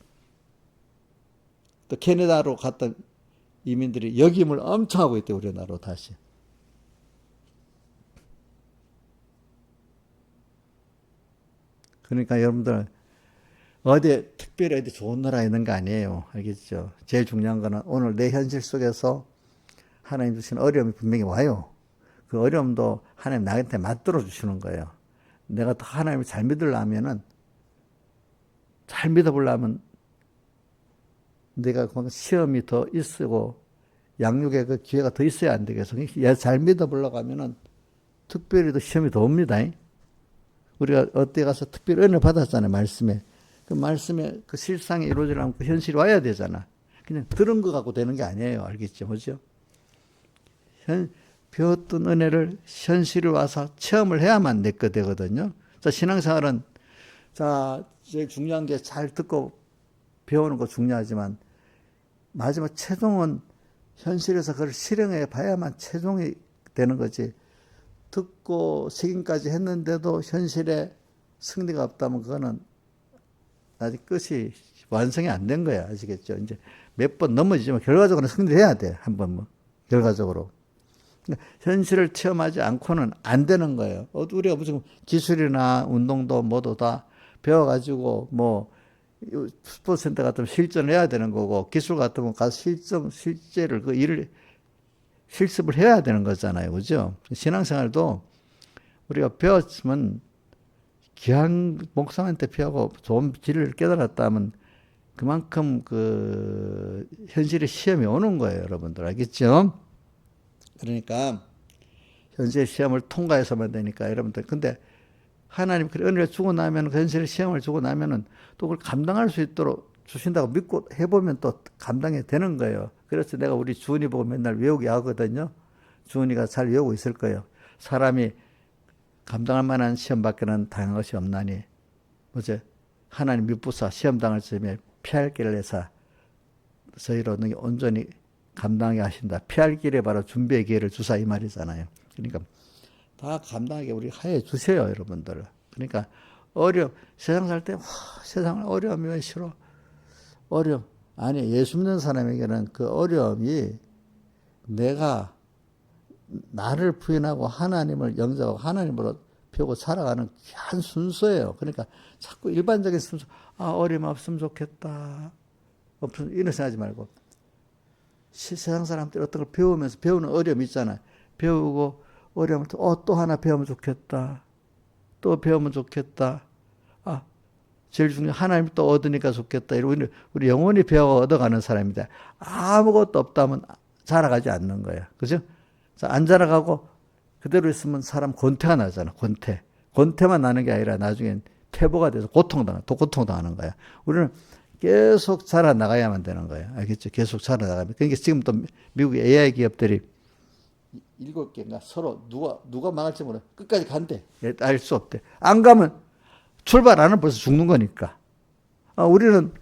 또 캐나다로 갔던 이민들이 역임을 엄청 하고 있대. 우리나라로 다시. 그러니까 여러분들 특별히 어디 좋은 나라 있는 거 아니에요. 알겠죠? 제일 중요한 거는 오늘 내 현실 속에서 하나님 주신 어려움이 분명히 와요. 그 어려움도 하나님 나한테 맞들어 주시는 거예요. 내가 더 하나님을 잘 믿으려면은, 잘 믿어보려면 내가 시험이 더 있고 양육의 그 기회가 더 있어야 안 되겠어. 잘 믿어보려고 하면은 특별히 더 시험이 더 옵니다. 우리가 어디 가서 특별히 은혜 받았잖아요. 말씀에. 그 말씀에 그 실상이 이루어지려면 그 현실이 와야 되잖아. 그냥 들은 거 갖고 되는 게 아니에요. 알겠죠? 뭐죠? 배웠던 은혜를 현실에 와서 체험을 해야만 내 거 되거든요. 자, 신앙생활은, 자, 제일 중요한 게 잘 듣고 배우는 거 중요하지만, 마지막 최종은 현실에서 그걸 실행해 봐야만 최종이 되는 거지. 듣고 승인까지 했는데도 현실에 승리가 없다면 그거는 아직 끝이 완성이 안 된 거야. 아시겠죠? 이제 몇 번 넘어지지만 결과적으로 승리를 해야 돼. 한번 뭐. 결과적으로. 현실을 체험하지 않고는 안 되는 거예요. 우리가 무슨 기술이나 운동도 뭐도 다 배워가지고 뭐 스포츠센터 같으면 실전을 해야 되는 거고 기술 같으면 가서 실제를 그 일을 실습을 해야 되는 거잖아요. 그죠? 신앙생활도 우리가 배웠으면 귀한 목사한테 배우고 좋은 진리를 깨달았다면 그만큼 그 현실의 시험이 오는 거예요. 여러분들 알겠죠? 그러니까 현실 시험을 통과해서만 되니까 여러분들. 근데 하나님 그 은혜를 주고 나면 그 현실의 시험을 주고 나면은 또 그걸 감당할 수 있도록 주신다고 믿고 해보면 또 감당이 되는 거예요. 그래서 내가 우리 주은이 보고 맨날 외우게 하거든요. 주은이가 잘 외우고 있을 거예요. 사람이 감당할 만한 시험밖에는 당한 것이 없나니 뭐지? 하나님 미쁘사 시험 당할 즈음에 피할 길을 내사 저희로 온전히 감당하게 하신다. 피할 길에 바로 준비의 기회를 주사 이 말이잖아요. 그러니까 다 감당하게 우리 하여 주세요, 여러분들. 그러니까 세상 살 때 세상을 어려우면 싫어. 아니 예수 믿는 사람에게는 그 어려움이 내가 나를 부인하고 하나님을 영접하고 하나님으로 펴고 살아가는 귀한 순서예요. 그러니까 자꾸 일반적인 순서, 어려움 없으면 좋겠다. 이런 생각하지 말고 세상 사람들이 어떤 걸 배우면서 배우는 어려움이 있잖아요. 배우고 어려우면 또 하나 배우면 좋겠다. 또 배우면 좋겠다. 제일 중요한 하나님 또 얻으니까 좋겠다. 이러고 우리 영원히 배워 얻어가는 사람입니다. 아무것도 없다면 자라가지 않는 거예요. 그죠? 안 자라가고 그대로 있으면 사람 권태가 나잖아. 권태만 나는 게 아니라 나중엔 퇴보가 돼서 고통당하는 거야. 우리는 계속 자라나가야만 되는 거예요. 알겠죠? 계속 자라나가면. 그러니까 지금 또 미국 AI 기업들이 7개인가 서로 누가 망할지 몰라. 끝까지 간대. 알 수 없대. 안 가면 출발 안 하면 벌써 죽는 거니까. 우리는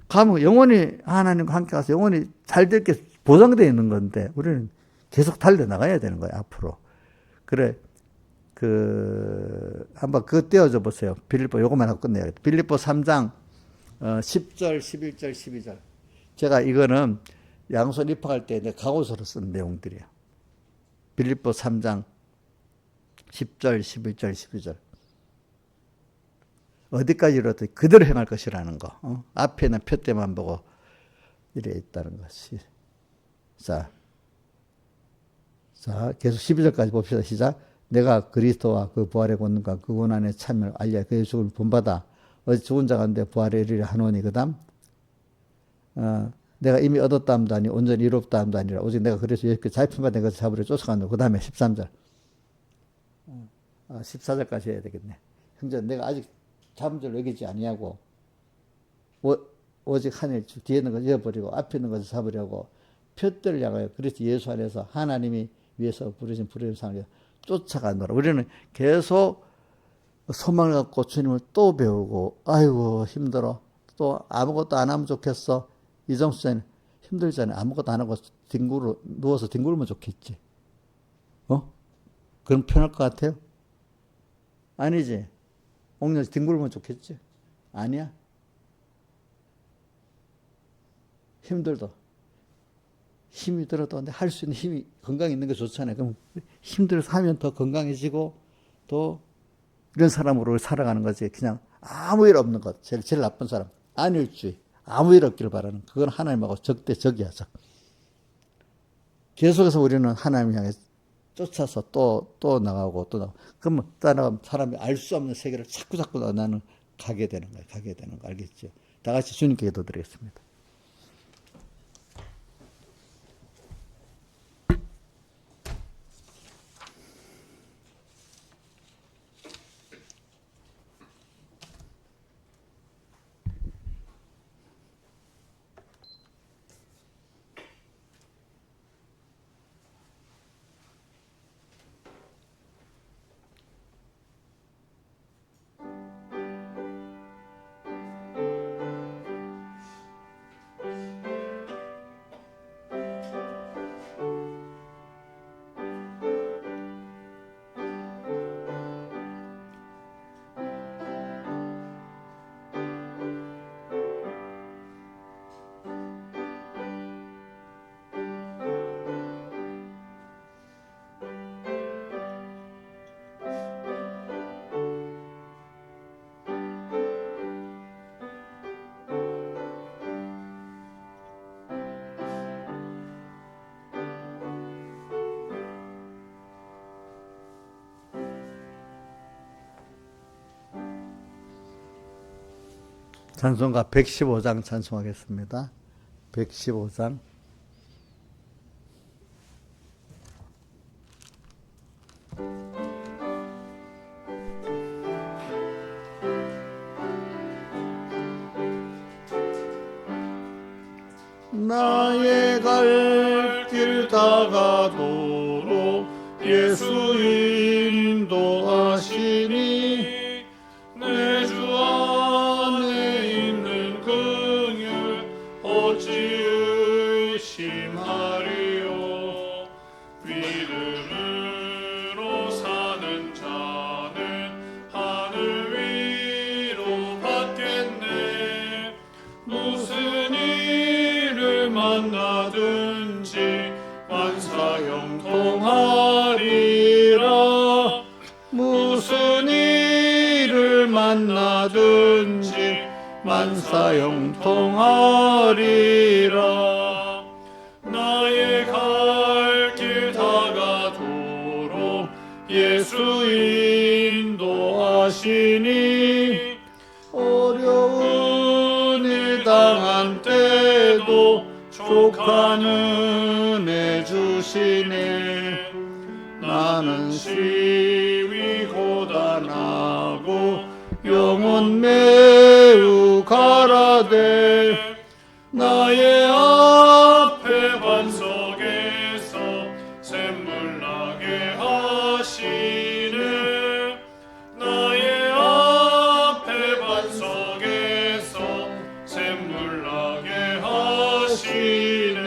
가면 영원히 하나님과 함께 가서 영원히 잘 될 게 보장되어 있는 건데 우리는 계속 달려나가야 되는 거예요. 앞으로. 그래. 한번 그거 떼어줘 보세요. 빌립보 요거만 하고 끝내야겠다. 빌립보 3장 10절, 11절, 12절. 제가 이거는 양손 입학할 때 내 강호서로 쓴 내용들이에요. 빌립보 3장 10절, 11절, 12절. 어디까지 이르렀더니 그대로 행할 것이라는 거. 앞에는 표대만 보고 이래 있다는 것이. 자, 계속 12절까지 봅시다. 시작. 내가 그리스도와 그 부활의 권능과 그 고난의 참여를 알려 그의 죽음을 본받아 어제 죽은 자가 가운데 부활에 이르려 하노니 그 다음 내가 이미 얻었다 함도 아니 온전히 이롭다 함도 아니라 오직 내가 그래서 예수께 잡힌바 것을 잡으려 쫓아간다. 그 다음에 13절 14절까지 해야 되겠네. 형제 내가 아직 잡은 줄 여기지 아니하고 오직 하늘 뒤에 있는 것을 잃어버리고 앞에 있는 것을 잡으려고 표들을 향하여 그리스도 예수 안에서 하나님이 위해서 부르신 상을 쫓아가노라. 우리는 계속 소망을 갖고 주님을 또 배우고 아이고 힘들어. 또 아무것도 안 하면 좋겠어. 이정수자는 힘들잖아요. 아무것도 안 하고 누워서 뒹굴면 좋겠지. 그럼 편할 것 같아요? 아니지. 옥녀서 뒹굴면 좋겠지? 아니야. 힘들도. 힘이 들어도 근데 할 수 있는 힘이 건강이 있는 게 좋잖아요. 그럼 힘들어서 하면 더 건강해지고 또 이런 사람으로 살아가는 거지. 그냥 아무 일 없는 것. 제일 나쁜 사람. 안일주의. 아무 일 없기를 바라는. 그건 하나님하고 적이야, 적. 계속해서 우리는 하나님 향해 쫓아서 또 나가고 또 나가고. 그러면 따라가면 사람이 알 수 없는 세계를 자꾸 나는 가게 되는 거예요. 가게 되는 거 알겠죠? 다 같이 주님께 기도드리겠습니다. 찬송가 115장 찬송하겠습니다. 115장. 나의 갈 길 다가도록 예수 인도하시니 내 주 안에 있는 긍휼 어찌 의심하리요. 믿음으로 사는 자는 하늘 위로 받겠네. 무슨 일을 만나든지 만사형통하리라. 무슨 일을 만나든지 만사형통하리라. 나의 갈 길 다가도록 예수 인도하시니 어려운 일 당한 때도 족한 은혜 주시네. 나는 시위 고단하고 영혼 매우 가라되 나의 앞에 반석에서 샘물 나게 하시네. 나의 앞에 반석에서 샘물 나게 하시네.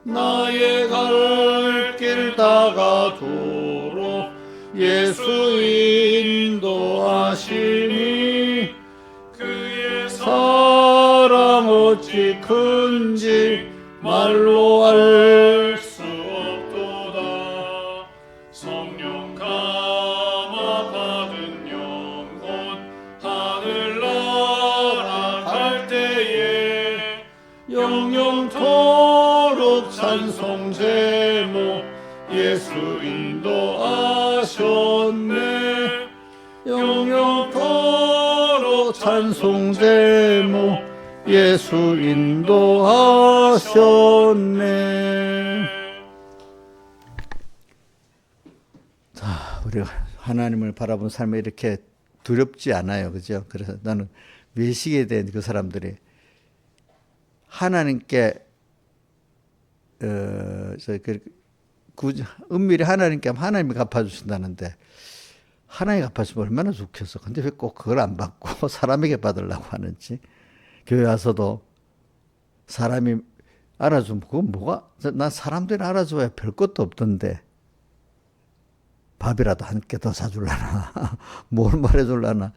나의 갈 길 다가도록 예수 인도하시니 그의 사랑 어찌 큰지 말로 알 수 없도다. 성령 감화 받은 영혼 하늘나라 갈 때에 영영토록 찬송 제목 예수 인도하시니 도로 찬송 제목 예수 인도하셨네. 자, 우리가 하나님을 바라본 삶이 이렇게 두렵지 않아요. 그죠? 그래서 나는 외식에 대한 그 사람들이 하나님께 은밀히 하나님께 하면 하나님이 갚아주신다는데 하나님이 갚아주면 얼마나 좋겠어. 근데 왜 꼭 그걸 안 받고 사람에게 받으려고 하는지. 교회 와서도 사람이 알아주면 그건 뭐가, 난 사람들이 알아줘야 별 것도 없던데 밥이라도 한 끼 더 사줄라나 뭘 말해줄라나.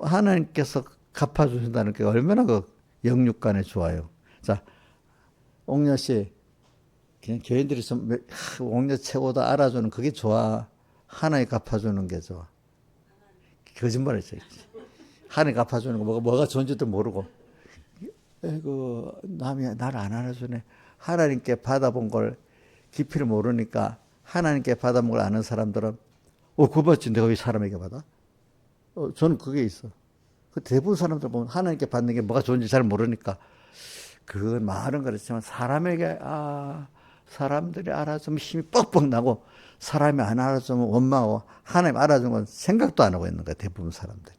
하나님께서 갚아주신다는 게 얼마나 그 영육간에 좋아요. 자, 옥녀 씨, 그냥 교인들이 옥녀 최고다 알아주는 그게 좋아. 하나님 갚아주는 게 좋아. 거짓말 했어. 하나님 갚아주는 거 뭐가 좋은지도 모르고. 남이 나를 안 알아주네. 하나님께 받아본 걸 깊이를 모르니까 하나님께 받아본 걸 아는 사람들은 그거 받지 내가 왜 사람에게 받아? 저는 그게 있어. 그 대부분 사람들 보면 하나님께 받는 게 뭐가 좋은지 잘 모르니까 그건 말은 그렇지만 사람들이 알아주면 힘이 뻑뻑 나고 사람이 안 알아주면 원망하고 하나님 알아주는 건 생각도 안 하고 있는 거야. 대부분 사람들이.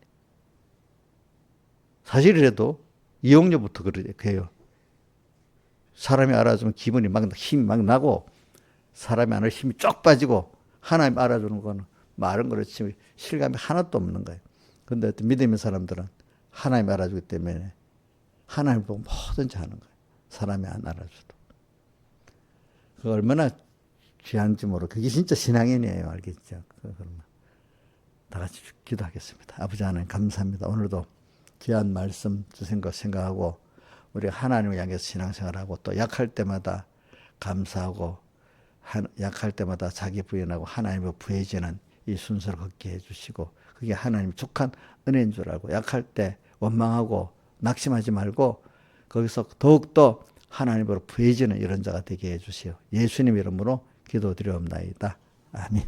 사실이라도 이용료부터 그래요. 사람이 알아주면 기분이 힘이 막 나고 사람이 안 알아주면 힘이 쫙 빠지고 하나님 알아주는 거는 말은 그렇지 실감이 하나도 없는 거예요. 근데 믿음의 사람들은 하나님 알아주기 때문에 하나님 보고 뭐든지 하는 거예요. 사람이 안 알아줘도. 그거 얼마나 귀한지 모르고 그게 진짜 신앙인이에요. 알겠죠? 그러면 다 같이 기도하겠습니다. 아버지 하나님 감사합니다. 오늘도 귀한 말씀 주신 것 생각하고 우리 하나님을 향해서 신앙생활하고 또 약할 때마다 감사하고 약할 때마다 자기 부인하고 하나님을 부해지는 이 순서를 걷게 해주시고 그게 하나님 족한 은혜인 줄 알고 약할 때 원망하고 낙심하지 말고 거기서 더욱더 하나님으로 부해지는 이런 자가 되게 해주시오. 예수님 이름으로 기도드리옵나이다. 아멘.